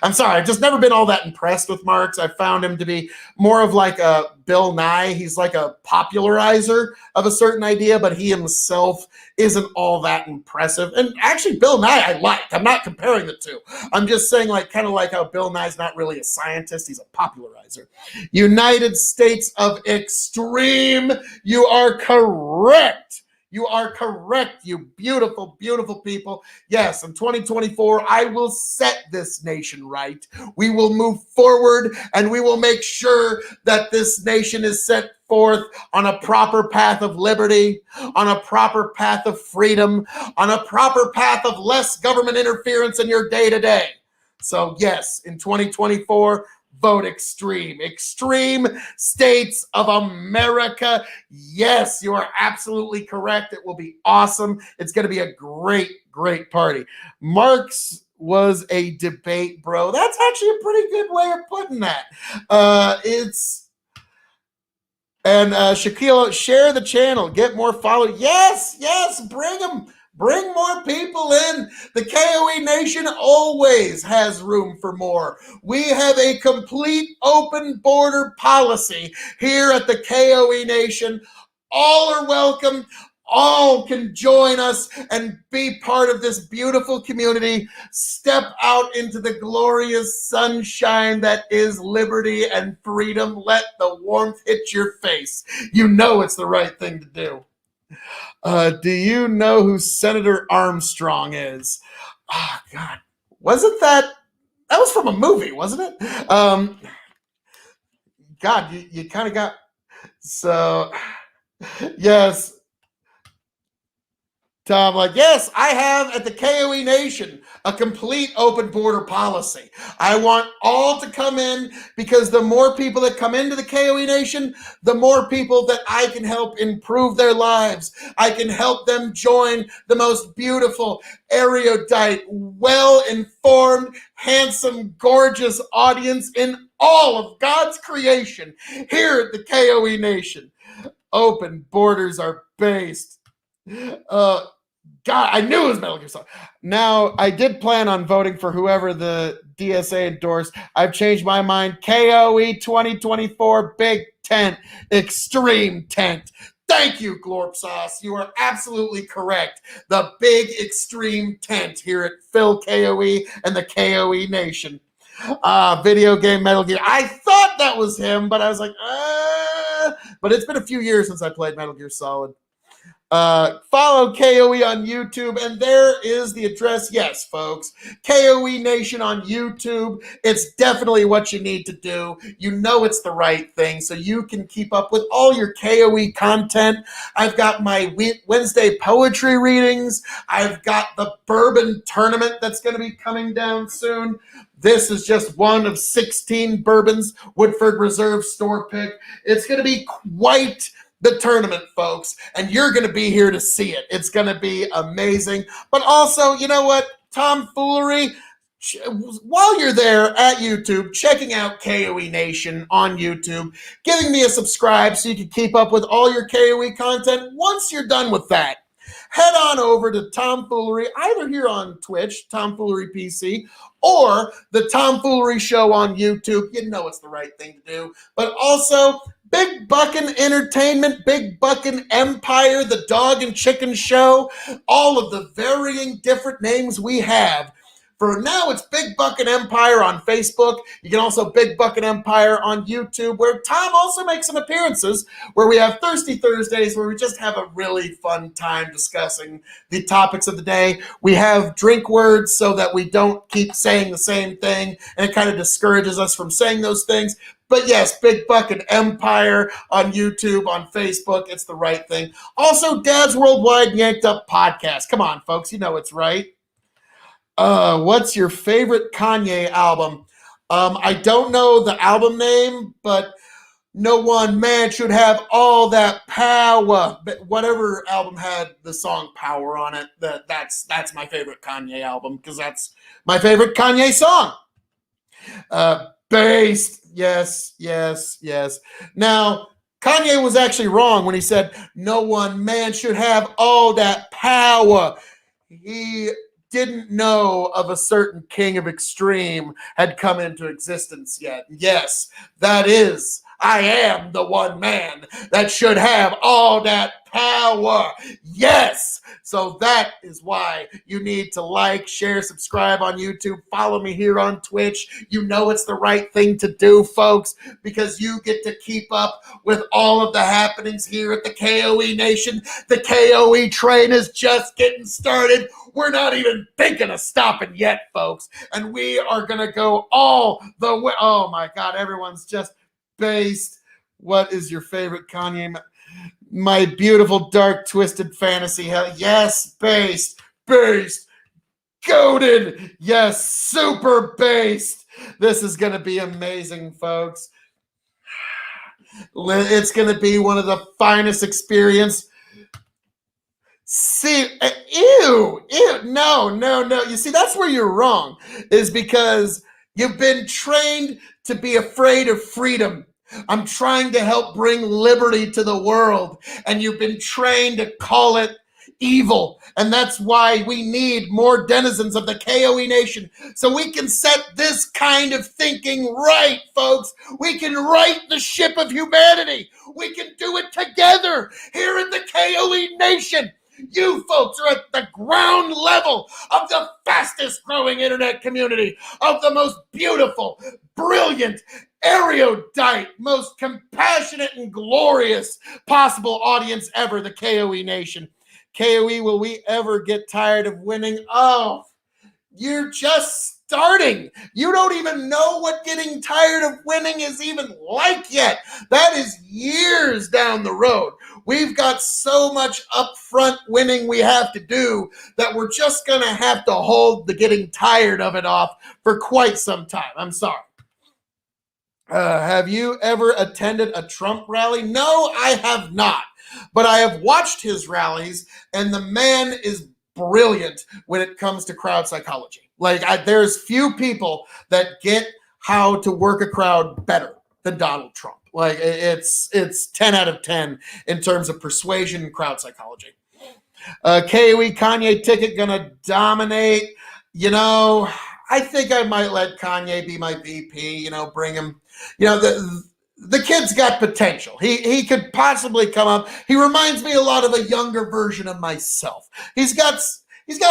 I'm sorry. I've just never been all that impressed with Marx. I found him to be more of like a Bill Nye. He's like a popularizer of a certain idea, but he himself isn't all that impressive. And actually, Bill Nye I like. I'm not comparing the two. I'm just saying, like, kind of like how Bill Nye's not really a scientist. He's a popularizer. United States of Extreme. You are correct. You are correct, you beautiful, beautiful people. Yes, in 2024, I will set this nation right. We will move forward and we will make sure that this nation is set forth on a proper path of liberty, on a proper path of freedom, on a proper path of less government interference in your day-to-day. So yes, in 2024, vote extreme. Extreme States of America. Yes, you are absolutely correct. It will be awesome. It's going to be a great, great party. Marx was a debate, bro. That's actually a pretty good way of putting that. Shaquille, share the channel, get more followers. Yes, bring them. Bring more people in. The K.O.E. Nation always has room for more. We have a complete open border policy here at the K.O.E. Nation. All are welcome. All can join us and be part of this beautiful community. Step out into the glorious sunshine that is liberty and freedom. Let the warmth hit your face. You know it's the right thing to do. Do you know who Senator Armstrong is? Oh, God. Wasn't that? That was from a movie, wasn't it? God, you kind of got. So, yes, Tom, like, yes, I have at the KOE Nation a complete open border policy. I want all to come in because the more people that come into the KOE Nation, the more people that I can help improve their lives. I can help them join the most beautiful, erudite, well-informed, handsome, gorgeous audience in all of God's creation here at the KOE Nation. Open borders are based. Uh, God, I knew it was Metal Gear Solid. Now, I did plan on voting for whoever the DSA endorsed. I've changed my mind. KOE 2024 Big Tent, Extreme Tent. Thank you, Glorp Sauce. You are absolutely correct. The Big Extreme Tent here at Phil KOE and the KOE Nation. Video game Metal Gear. I thought that was him, but I was like, but it's been a few years since I played Metal Gear Solid. Follow KOE on YouTube, and there is the address. Yes, folks, KOE Nation on YouTube. It's definitely what you need to do. You know it's the right thing, so you can keep up with all your KOE content. I've got my Wednesday poetry readings. I've got the bourbon tournament that's going to be coming down soon. This is just one of 16 bourbons, Woodford Reserve store pick. It's going to be quite the tournament, folks, and you're going to be here to see it. It's going to be amazing. But also, you know what? Tomfoolery. While you're there at YouTube, checking out KOE Nation on YouTube, giving me a subscribe so you can keep up with all your KOE content. Once you're done with that, head on over to Tomfoolery, either here on Twitch, Tomfoolery PC, or the Tomfoolery Show on YouTube. You know it's the right thing to do. But also, Big Buckin' Entertainment, Big Buckin' Empire, the Dog and Chicken Show, all of the varying different names we have. For now, it's Big Buckin' Empire on Facebook. You can also Big Buckin' Empire on YouTube, where Tom also makes some appearances, where we have Thirsty Thursdays, where we just have a really fun time discussing the topics of the day. We have drink words so that we don't keep saying the same thing, and it kind of discourages us from saying those things. But yes, Big Buckin' Empire on YouTube, on Facebook, it's the right thing. Also, Dad's Worldwide Yanked Up Podcast. Come on, folks, you know it's right. What's your favorite Kanye album? I don't know the album name, but no one man should have all that power. But whatever album had the song "Power" on it, that's my favorite Kanye album because that's my favorite Kanye song. Based, yes. Now, Kanye was actually wrong when he said no one man should have all that power. He didn't know of a certain king of extreme had come into existence yet. Yes, that is, I am the one man that should have all that power. Yes. So that is why you need to like, share, subscribe on YouTube. Follow me here on Twitch. You know it's the right thing to do, folks, because you get to keep up with all of the happenings here at the KOE Nation. The KOE train is just getting started. We're not even thinking of stopping yet, folks. And we are going to go all the way. Oh, my God. Everyone's just based. What is your favorite Kanye? My beautiful, dark, twisted fantasy. Yes, based. Goated. Yes, super based. This is going to be amazing, folks. It's going to be one of the finest experiences. See, ew, no. You see, that's where you're wrong, is because you've been trained to be afraid of freedom. I'm trying to help bring liberty to the world, and you've been trained to call it evil. And that's why we need more denizens of the KOE Nation, so we can set this kind of thinking right, folks. We can right the ship of humanity. We can do it together here in the KOE Nation. You folks are at the ground level of the fastest growing internet community, of the most beautiful, brilliant, erudite, most compassionate and glorious possible audience ever, the KOE Nation. KOE, will we ever get tired of winning? Oh, you're just starting. You don't even know what getting tired of winning is even like yet. That is years down the road. We've got so much upfront winning we have to do that we're just going to have to hold the getting tired of it off for quite some time. I'm sorry. Have you ever attended a Trump rally? No, I have not. But I have watched his rallies, and the man is brilliant when it comes to crowd psychology. Like, there's few people that get how to work a crowd better than Donald Trump. Like, it's 10 out of 10 in terms of persuasion and crowd psychology. KOE Kanye ticket gonna dominate. You know, I think I might let Kanye be my VP. You know, bring him. You know, the kid's got potential. He could possibly come up. He reminds me a lot of a younger version of myself. He's got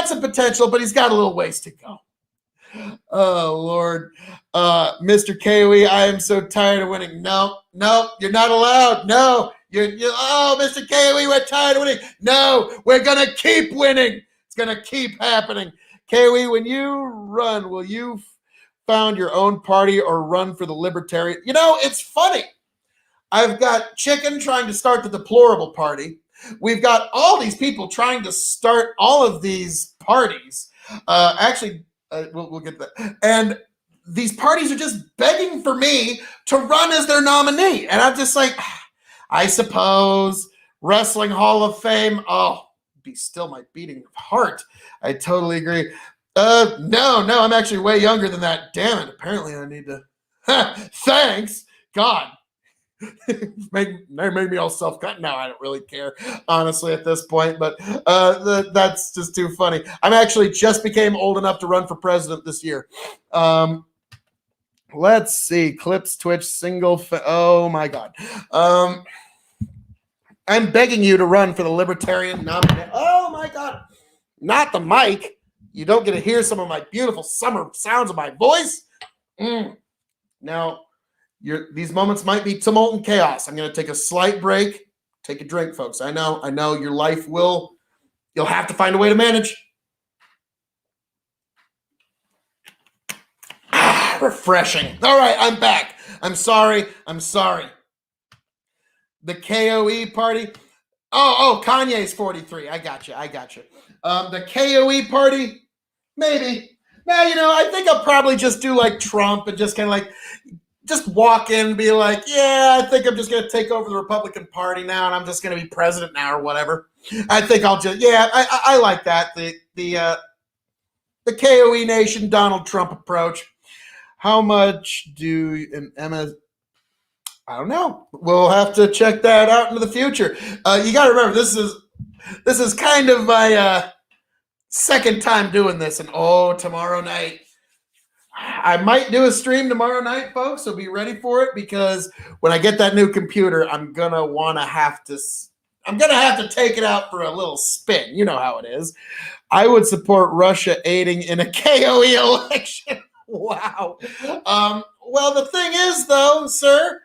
some potential, but he's got a little ways to go. Oh, Lord. Mr. KOE, I am so tired of winning. No, you're not allowed. No, oh, Mr. KOE, we're tired of winning. No, we're going to keep winning. It's going to keep happening. KOE, when you run, will you found your own party or run for the Libertarian? You know, it's funny. I've got Chicken trying to start the Deplorable Party. We've got all these people trying to start all of these parties. We'll get to that. And these parties are just begging for me to run as their nominee. And I'm just like, I suppose Wrestling Hall of Fame. Oh, be still my beating heart. I totally agree. No, I'm actually way younger than that. Damn it. Apparently I need to. Thanks. God. made me all self-cut. Now I don't really care, honestly, at this point, but that's just too funny. I'm actually just became old enough to run for president this year. Let's see. Clips, Twitch, oh my God. I'm begging you to run for the Libertarian nominee. Oh my God. Not the mic. You don't get to hear some of my beautiful summer sounds of my voice. Now, these moments might be tumult and chaos. I'm going to take a slight break. Take a drink, folks. I know your life you'll have to find a way to manage. Refreshing. All right, I'm back. I'm sorry. The KOE party. Oh, Kanye's 43. I got you. The KOE party, maybe. Now, I think I'll probably just do like Trump and just kind of like, just walk in and be like, yeah, I think I'm just going to take over the Republican Party now and I'm just going to be president now or whatever. I think I'll just, I like that. The KOE Nation Donald Trump approach. How much do Emma? I don't know. We'll have to check that out into the future. You got to remember, this is kind of my second time doing this, and tomorrow night. I might do a stream tomorrow night, folks, so be ready for it, because when I get that new computer, I'm going to have to take it out for a little spin. You know how it is. I would support Russia aiding in a KOE election. Wow. Well, the thing is, though, sir,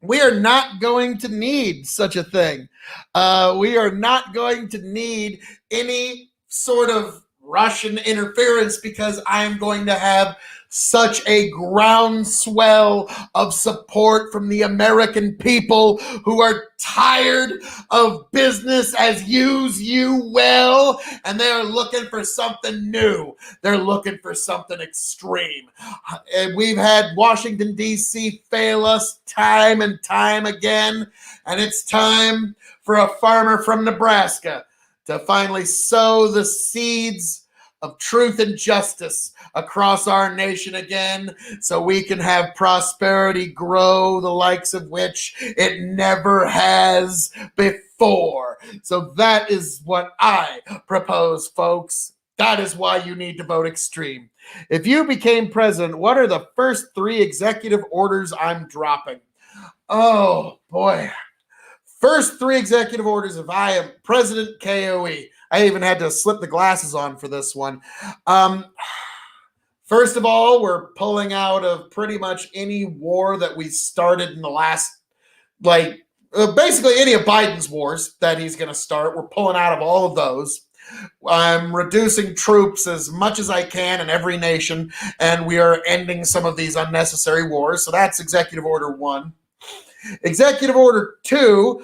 we are not going to need such a thing. We are not going to need any sort of Russian interference, because I am going to have such a groundswell of support from the American people who are tired of business as you well, and they are looking for something new. They're looking for something extreme. And we've had Washington, D.C. fail us time and time again, and it's time for a farmer from Nebraska to finally sow the seeds of truth and justice across our nation again, so we can have prosperity grow the likes of which it never has before. So that is what I propose, folks. That is why you need to vote extreme. If you became president, what are the first 3 executive orders I'm dropping? Oh, boy. First three executive orders if I am President K.O.E. I even had to slip the glasses on for this one. First of all, we're pulling out of pretty much any war that we started in the last, basically any of Biden's wars that he's going to start. We're pulling out of all of those. I'm reducing troops as much as I can in every nation, and we are ending some of these unnecessary wars. So that's Executive Order 1. Executive Order 2,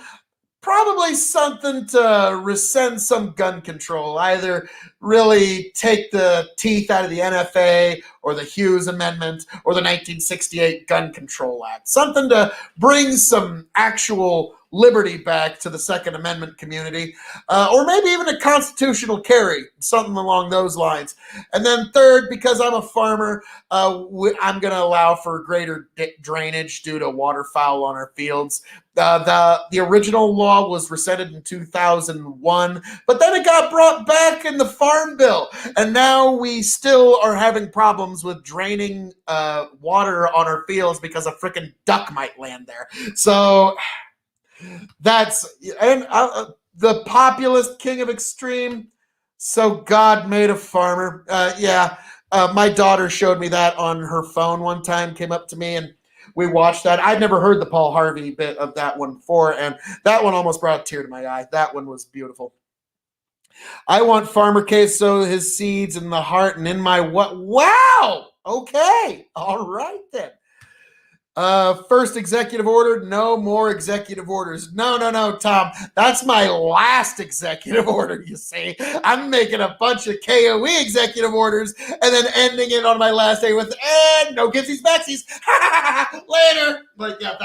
probably something to rescind some gun control, either really take the teeth out of the NFA or the Hughes Amendment or the 1968 Gun Control Act. Something to bring some actual liberty back to the Second Amendment community, or maybe even a constitutional carry, something along those lines. And then third, because I'm a farmer, I'm going to allow for greater drainage due to waterfowl on our fields. The original law was rescinded in 2001, but then it got brought back in the Farm Bill, and now we still are having problems with draining water on our fields because a freaking duck might land there. So that's the populist king of extreme. So God made a farmer. My daughter showed me that on her phone one time, came up to me and we watched that. I'd never heard the Paul Harvey bit of that one before, and that one almost brought a tear to my eye. That one was beautiful. I want Farmer K sow his seeds in the heart and in my what? Wow! Okay. All right then. First executive order, no more executive orders. No, Tom. That's my last executive order, you see. I'm making a bunch of K.O.E. executive orders and then ending it on my last day with, and no givesies backsies. Later. But yeah,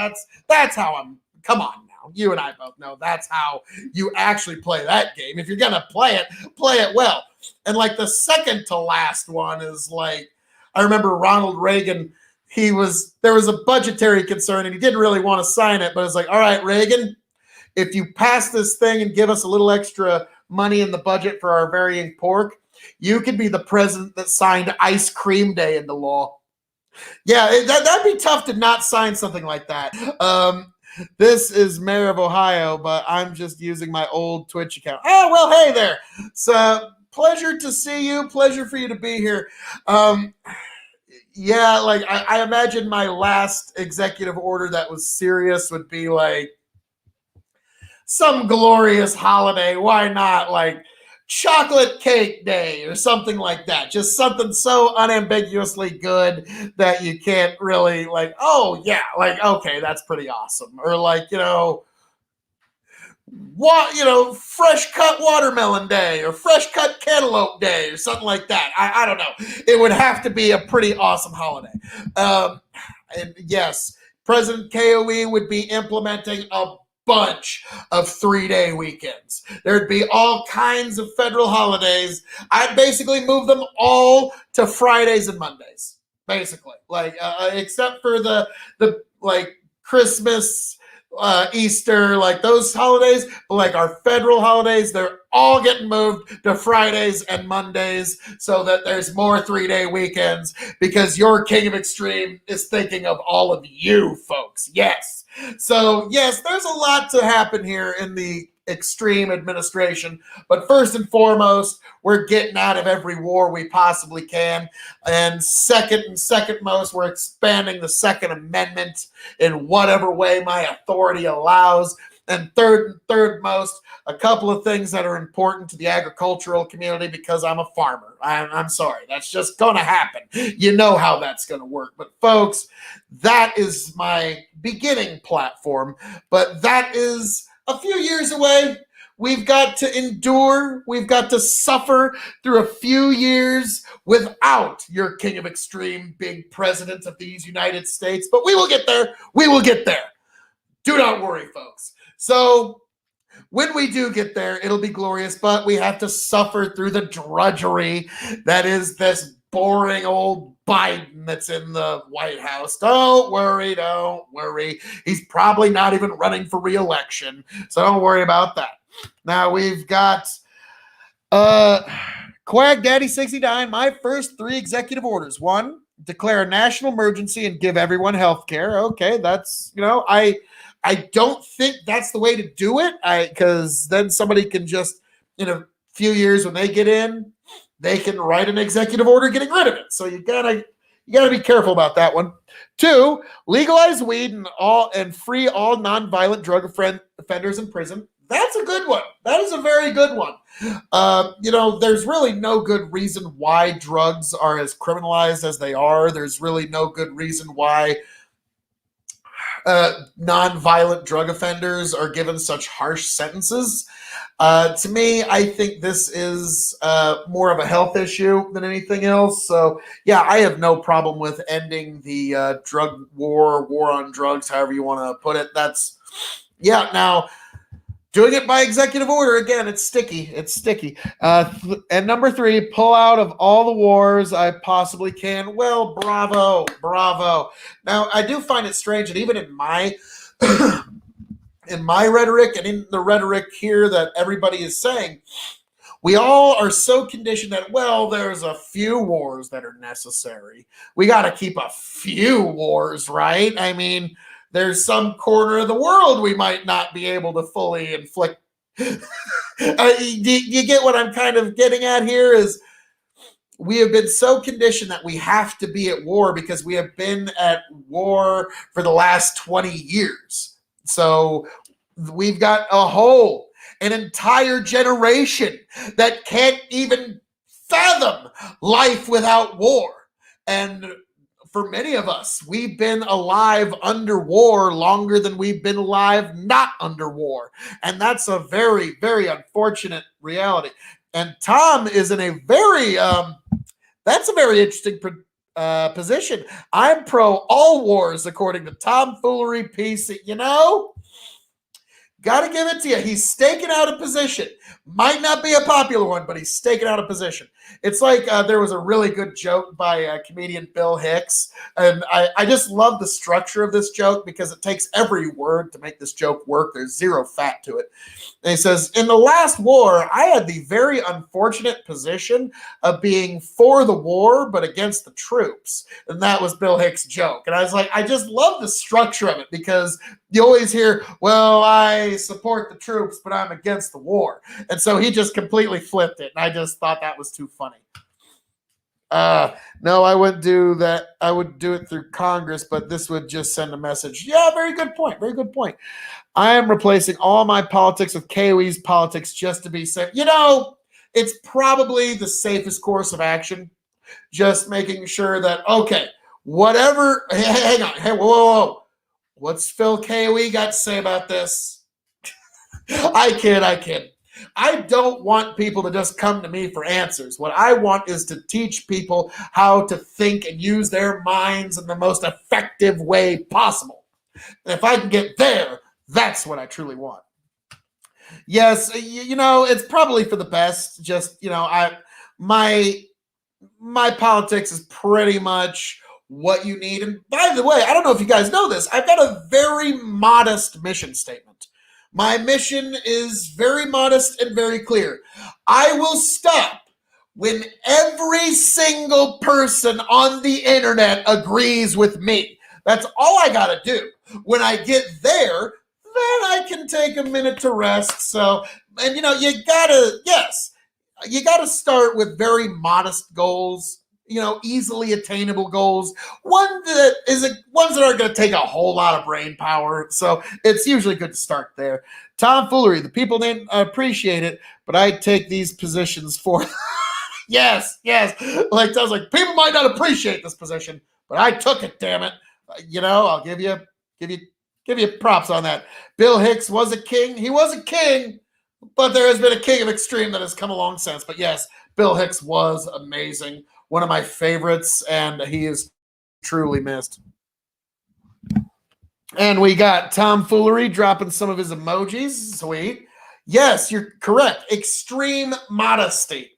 that's how I'm, come on now. You and I both know that's how you actually play that game. If you're going to play it well. And like the second to last one is like, I remember Ronald Reagan, there was a budgetary concern and he didn't really want to sign it, but it's like, all right, Reagan, if you pass this thing and give us a little extra money in the budget for our varying pork, you could be the president that signed Ice Cream Day into law. Yeah, that'd be tough to not sign something like that. This is Mayor of Ohio, but I'm just using my old Twitch account. Oh, well, hey there. So pleasure to see you. Pleasure for you to be here. Yeah, like I imagine my last executive order that was serious would be like some glorious holiday. Why not? Like chocolate cake day or something like that. Just something so unambiguously good that you can't really like, oh yeah, like, okay, that's pretty awesome. Or like, fresh cut watermelon day or fresh cut cantaloupe day or something like that. I don't know. It would have to be a pretty awesome holiday. And yes, President K.O.E. would be implementing a bunch of 3-day weekends. There'd be all kinds of federal holidays. I'd basically move them all to Fridays and Mondays, basically, like except for the like Christmas, Easter, like those holidays, but like our federal holidays, they're all getting moved to Fridays and Mondays so that there's more 3-day weekends because your king of extreme is thinking of all of you folks. Yes. So yes, there's a lot to happen here in the extreme administration, but first and foremost, we're getting out of every war we possibly can, and second most, we're expanding the Second Amendment in whatever way my authority allows, and third most, a couple of things that are important to the agricultural community because I'm a farmer. I'm sorry, that's just gonna happen. You know how that's gonna work. But folks, that is my beginning platform, but that is a few years away. We've got to endure. We've got to suffer through a few years without your king of extreme, big president of these United States. But we will get there. We will get there. Do not worry, folks. So when we do get there, it'll be glorious, but we have to suffer through the drudgery that is this boring old Biden that's in the White House. Don't worry. He's probably not even running for re-election, so don't worry about that. Now we've got Quag Daddy 69, my first 3 executive orders. 1, declare a national emergency and give everyone health care. Okay, that's, I I don't think that's the way to do it, because then somebody can just, in a few years when they get in, they can write an executive order getting rid of it. So you gotta be careful about that one. 2, legalize weed and free all nonviolent drug offenders in prison. That's a good one. That is a very good one. There's really no good reason why drugs are as criminalized as they are. There's really no good reason why non-violent drug offenders are given such harsh sentences. To me, I think this is more of a health issue than anything else. So, yeah, I have no problem with ending the drug war on drugs, however you want to put it. Now, doing it by executive order, again, it's sticky. And number 3, pull out of all the wars I possibly can. Well, bravo. Now, I do find it strange that even in my in my rhetoric and in the rhetoric here that everybody is saying, we all are so conditioned that, well, there's a few wars that are necessary. We got to keep a few wars, right? I mean, there's some corner of the world we might not be able to fully inflict. You get what I'm kind of getting at here is we have been so conditioned that we have to be at war because we have been at war for the last 20 years. So we've got an entire generation that can't even fathom life without war. And for many of us, we've been alive under war longer than we've been alive not under war. And that's a very, very unfortunate reality. And Tom is in a very, that's a very interesting position. I'm pro all wars, according to Tomfoolery PC. Got to give it to you. He's staking out a position. Might not be a popular one, but he's staking out a position. It's like there was a really good joke by comedian Bill Hicks. And I just love the structure of this joke because it takes every word to make this joke work. There's zero fat to it. And he says, in the last war, I had the very unfortunate position of being for the war, but against the troops. And that was Bill Hicks' joke. And I was like, I just love the structure of it because you always hear, well, I support the troops, but I'm against the war. And so he just completely flipped it. And I just thought that was too funny. No, I wouldn't do that. I would do it through Congress, but this would just send a message. Yeah, very good point. Very good point. I am replacing all my politics with K.O.E.'s politics just to be safe. It's probably the safest course of action. Just making sure that, okay, whatever. Hang on. Hey, whoa. What's Phil K.O.E. got to say about this? I kid. I don't want people to just come to me for answers. What I want is to teach people how to think and use their minds in the most effective way possible. And if I can get there, that's what I truly want. Yes, it's probably for the best. Just, my politics is pretty much what you need. And by the way, I don't know if you guys know this, I've got a very modest mission statement. My mission is very modest and very clear. I will stop when every single person on the internet agrees with me. That's all I got to do. When I get there, then I can take a minute to rest. So, and you gotta start with very modest goals. Easily attainable goals. Ones that aren't going to take a whole lot of brain power. So it's usually good to start there. Tomfoolery. The people didn't appreciate it, but I take these positions for. yes. Like I was like, people might not appreciate this position, but I took it. Damn it. I'll give you props on that. Bill Hicks was a king. He was a king, but there has been a king of extreme that has come along since. But yes, Bill Hicks was amazing. One of my favorites, and he is truly missed. And we got Tomfoolery dropping some of his emojis. Sweet. Yes, you're correct. Extreme modesty.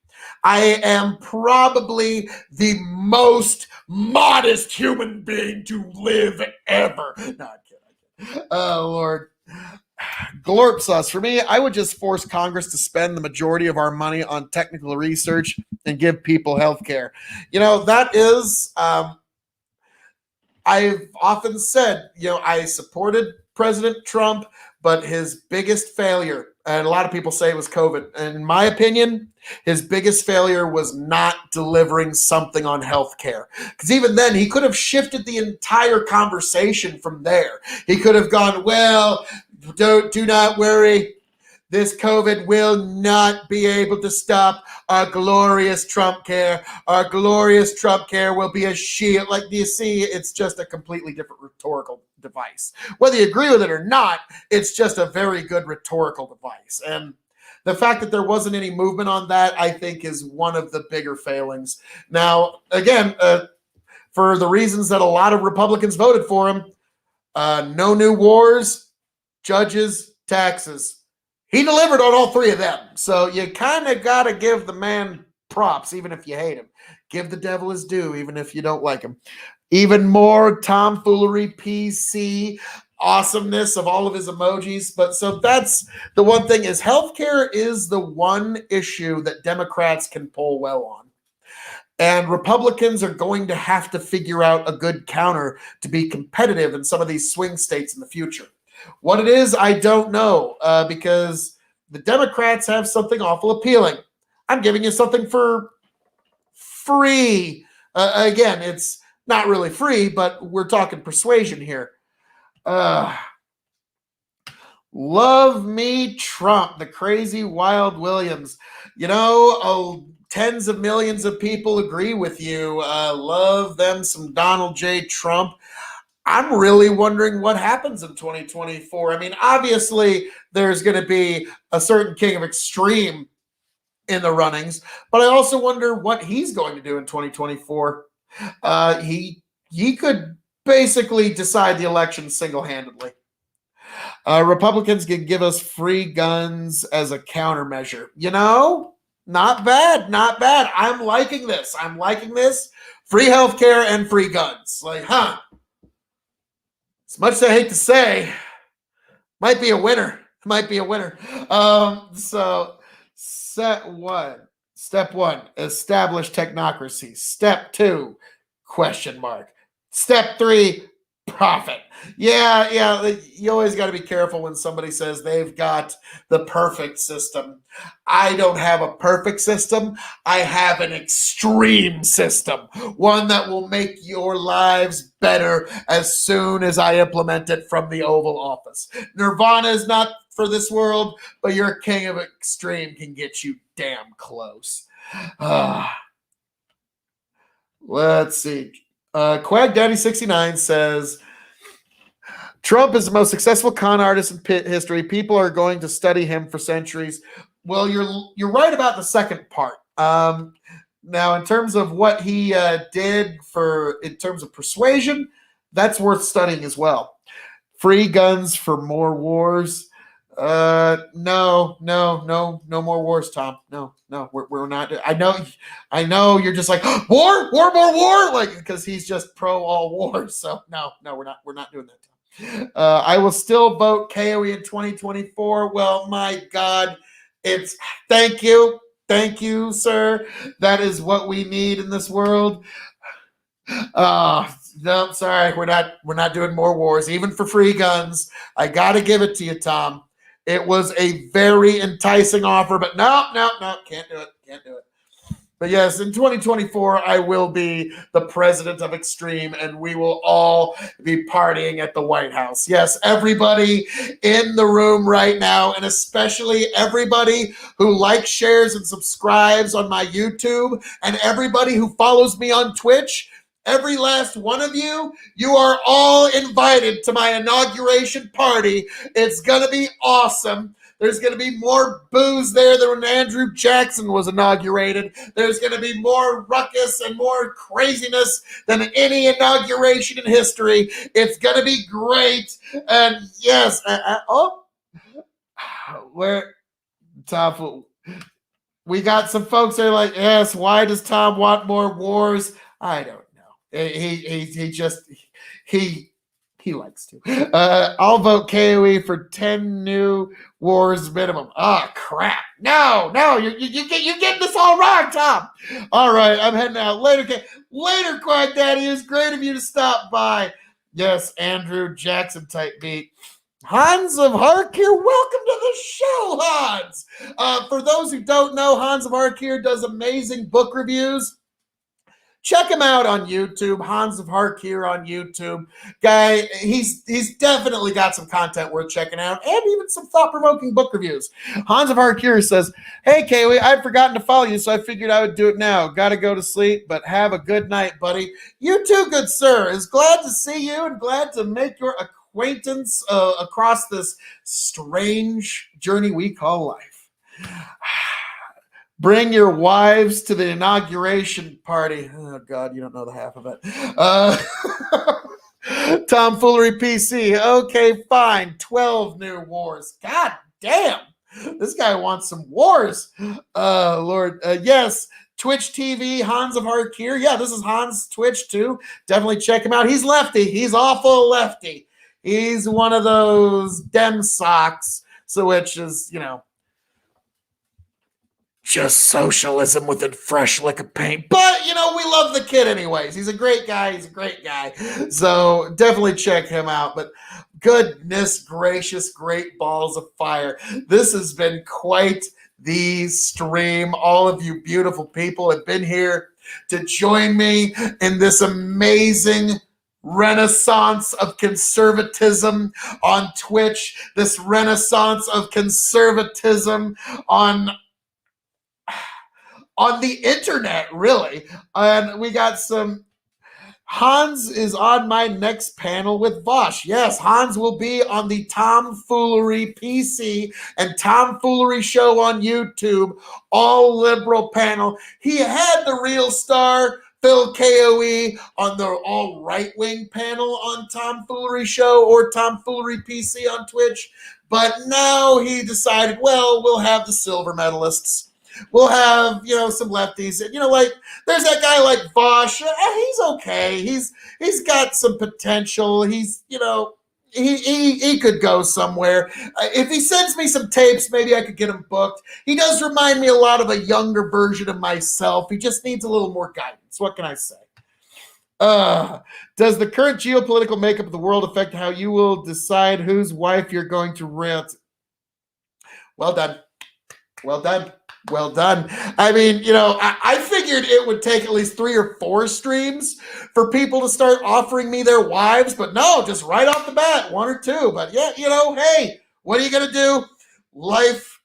I am probably the most modest human being to live ever. No, I'm kidding. Oh, Lord. Glorp sauce. For me, I would just force Congress to spend the majority of our money on technical research and give people health care. That is, I've often said, I supported President Trump, but his biggest failure, and a lot of people say it was COVID, and in my opinion, his biggest failure was not delivering something on healthcare. Because even then, he could have shifted the entire conversation from there. He could have gone, well, do not worry. This COVID will not be able to stop our glorious Trump care. Our glorious Trump care will be a shield. Like, do you see? It's just a completely different rhetorical device. Whether you agree with it or not, it's just a very good rhetorical device. And the fact that there wasn't any movement on that, I think, is one of the bigger failings. Now, again, for the reasons that a lot of Republicans voted for him, no new wars, judges, taxes. He delivered on all three of them. So you kind of got to give the man props, even if you hate him. Give the devil his due, even if you don't like him. Even more tomfoolery, PC, awesomeness of all of his emojis. But so that's the one thing is healthcare is the one issue that Democrats can poll well on. And Republicans are going to have to figure out a good counter to be competitive in some of these swing states in the future. What it is, I don't know, because the Democrats have something awful appealing. I'm giving you something for free. Again, it's not really free, but we're talking persuasion here. Love me Trump, the crazy Wild Williams. Tens of millions of people agree with you. Love them some Donald J. Trump. I'm really wondering what happens in 2024. I mean, obviously, there's going to be a certain king of extreme in the runnings, but I also wonder what he's going to do in 2024. He could basically decide the election single-handedly. Republicans can give us free guns as a countermeasure. Not bad, not bad. I'm liking this. Free healthcare and free guns. As much as I hate to say, might be a winner. So step one, establish technocracy. Step 2, ? Step 3, profit. Yeah. You always got to be careful when somebody says they've got the perfect system. I don't have a perfect system. I have an extreme system, one that will make your lives better as soon as I implement it from the Oval Office. Nirvana is not for this world, but your king of extreme can get you damn close. Let's see. Quag Daddy 69 says, Trump is the most successful con artist in history. People are going to study him for centuries. Well, you're right about the second part. Now, in terms of what he did in terms of persuasion, that's worth studying as well. Free guns for more wars. No more wars, Tom. No, we're not. I know you're just like war, like because he's just pro all wars. So no, we're not doing that, Tom. I will still vote K.O.E. in 2024. Well, my God, thank you, sir. That is what we need in this world. No, sorry, we're not doing more wars, even for free guns. I gotta give it to you, Tom. It was a very enticing offer, but no, can't do it. But yes, in 2024, I will be the president of extreme, and we will all be partying at the White House. Yes, everybody in the room right now, and especially everybody who likes, shares, and subscribes on my YouTube, and everybody who follows me on Twitch, every last one of you, you are all invited to my inauguration party. It's going to be awesome. There's going to be more booze there than when Andrew Jackson was inaugurated. There's going to be more ruckus and more craziness than any inauguration in history. It's going to be great. And yes, Tom, we got some folks that are like, yes, why does Tom want more wars? I don't know. He He likes to. I'll vote KOE for 10 new wars minimum. Oh, crap. No, you're getting this all wrong, Tom. All right, I'm heading out. Later, Quack Daddy. It was great of you to stop by. Yes, Andrew Jackson type beat. Hans of Hark here. Welcome to the show, Hans. For those who don't know, Hans of Hark here does amazing book reviews. Check him out on YouTube, Hans of Hark here on YouTube. Guy, he's definitely got some content worth checking out, and even some thought-provoking book reviews. Hans of Hark here says, "Hey, K.O.E, I'd forgotten to follow you, so I figured I would do it now. Got to go to sleep, but have a good night, buddy. You too, good sir. Is glad to see you and glad to make your acquaintance across this strange journey we call life." Bring your wives to the inauguration party. Oh, God, you don't know the half of it. Tomfoolery PC. Okay, fine. 12 new wars. God damn. This guy wants some wars. Lord. Yes. Twitch TV, Hans of Hark here. Yeah, this is Hans Twitch too. Definitely check him out. He's lefty. He's awful lefty. He's one of those Dem socks. So which is, just socialism with a fresh lick of paint. But, we love the kid anyways. He's a great guy. So definitely check him out. But goodness gracious, great balls of fire. This has been quite the stream. All of you beautiful people have been here to join me in this amazing renaissance of conservatism on Twitch, this renaissance of conservatism on the internet, really. And we got some. Hans is on my next panel with Vosh. Yes, Hans will be on the Tomfoolery PC and Tomfoolery show on YouTube, all liberal panel. He had the real star, Phil K.O.E, on the all right-wing panel on Tomfoolery show or Tomfoolery PC on Twitch. But now he decided, well, we'll have the silver medalists. We'll have, some lefties. And, there's that guy like Vosh. He's okay. He's got some potential. He's, he could go somewhere. If he sends me some tapes, maybe I could get him booked. He does remind me a lot of a younger version of myself. He just needs a little more guidance. What can I say? Does the current geopolitical makeup of the world affect how you will decide whose wife you're going to rent? Well done. I mean, I figured it would take at least 3 or 4 streams for people to start offering me their wives, but no, just right off the bat, 1 or 2. But yeah, hey, what are you going to do? Life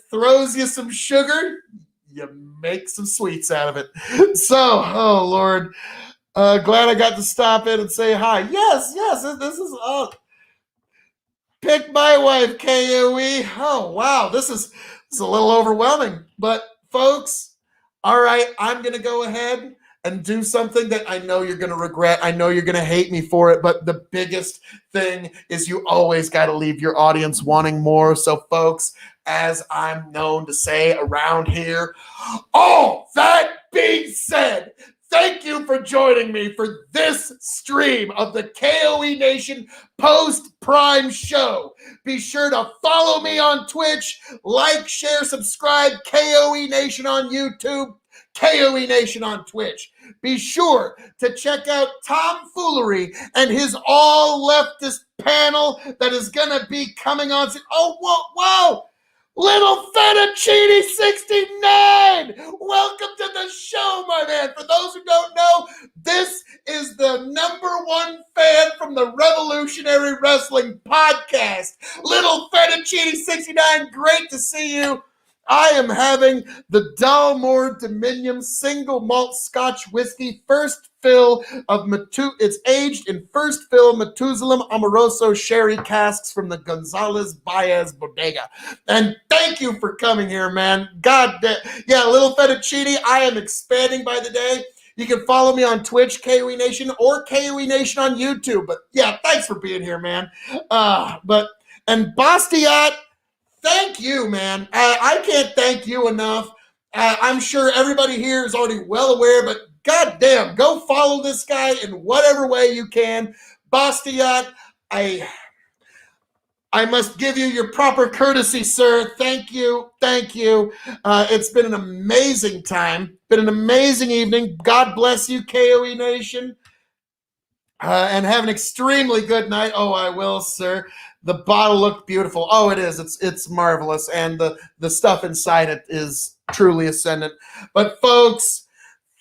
throws you some sugar. You make some sweets out of it. So, oh, Lord, glad I got to stop in and say hi. Yes, this is pick my wife, K.O.E. Oh, wow, this is a little overwhelming. But, folks, all right, I'm going to go ahead and do something that I know you're going to regret. I know you're going to hate me for it, but the biggest thing is you always got to leave your audience wanting more. So, folks, as I'm known to say around here, all that being said, thank you for joining me for this stream of the K.O.E Nation Post-Prime Show. Be sure to follow me on Twitch, like, share, subscribe, K.O.E Nation on YouTube, K.O.E Nation on Twitch. Be sure to check out Tomfoolery and his all-leftist panel that is going to be coming on. Oh, whoa! Little Fettuccine 69! Welcome to the show, my man. For those who don't know, this is the #1 fan from the Revolutionary Wrestling Podcast. Little Fettuccine 69, great to see you. I am having the Dalmore Dominion single malt Scotch whiskey, first fill of it's aged in first fill Methuselah Amoroso sherry casks from the Gonzalez Baez Bodega. And thank you for coming here, man. Yeah, Little Fettuccine, I am expanding by the day. You can follow me on Twitch, K.O.E Nation, or K.O.E Nation on YouTube. But yeah, thanks for being here, man. And Bastiat, thank you, man. I can't thank you enough. I'm sure everybody here is already well aware, but goddamn, go follow this guy in whatever way you can. Bastiat, I must give you your proper courtesy, sir. Thank you. Thank you. It's been an amazing time. Been an amazing evening. God bless you, K.O.E. Nation. And have an extremely good night. Oh, I will, sir. The bottle looked beautiful. Oh, it is. It's marvelous. And the stuff inside it is truly ascendant. But folks,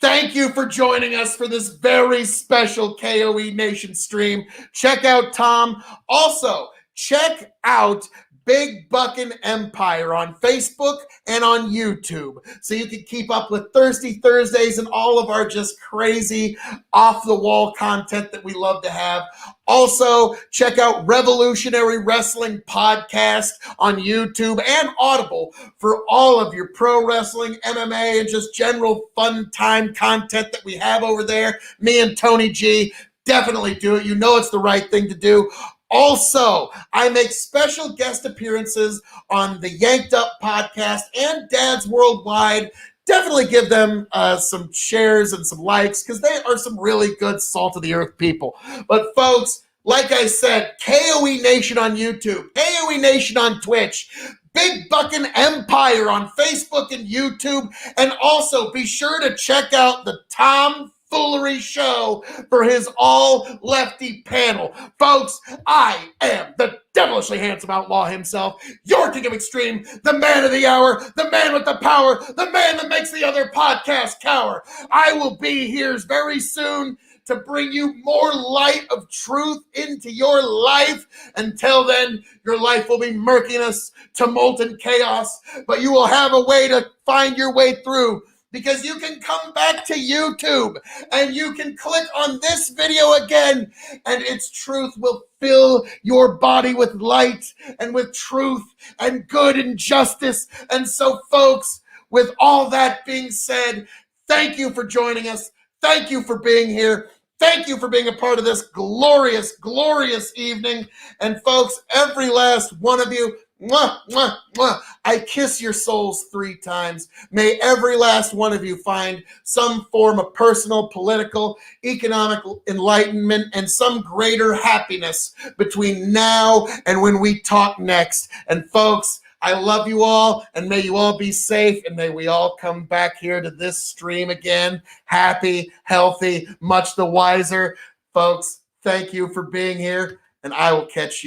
thank you for joining us for this very special KOE Nation stream. Check out Tom. Also, check out Big Buckin' Empire on Facebook and on YouTube so you can keep up with Thirsty Thursdays and all of our just crazy off-the-wall content that we love to have. Also, check out Revolutionary Wrestling Podcast on YouTube and Audible for all of your pro wrestling, MMA, and just general fun time content that we have over there. Me and Tony G, definitely do it. You know it's the right thing to do. Also, I make special guest appearances on the Yanked Up podcast and Dads Worldwide. Definitely give them some shares and some likes because they are some really good salt of the earth people. But folks, like I said, KOE Nation on YouTube, KOE Nation on Twitch, Big Buckin' Empire on Facebook and YouTube, and also be sure to check out the Tom Foolery Show for his all lefty panel. Folks, I am the devilishly handsome outlaw himself, your king of extreme, the man of the hour, the man with the power, the man that makes the other podcast cower. I will be here very soon to bring you more light of truth into your life. Until then, your life will be murkiness, tumult, and chaos, but you will have a way to find your way through, because you can come back to YouTube and you can click on this video again, and its truth will fill your body with light and with truth and good and justice. And so, folks, with all that being said, thank you for joining us. Thank you for being here. Thank you for being a part of this glorious, glorious evening. And folks, every last one of you, mwah, mwah, mwah, I kiss your souls 3 times. May every last one of you find some form of personal, political, economic enlightenment and some greater happiness between now and when we talk next. And folks, I love you all, and may you all be safe, and may we all come back here to this stream again, happy, healthy, much the wiser. Folks, thank you for being here, and I will catch you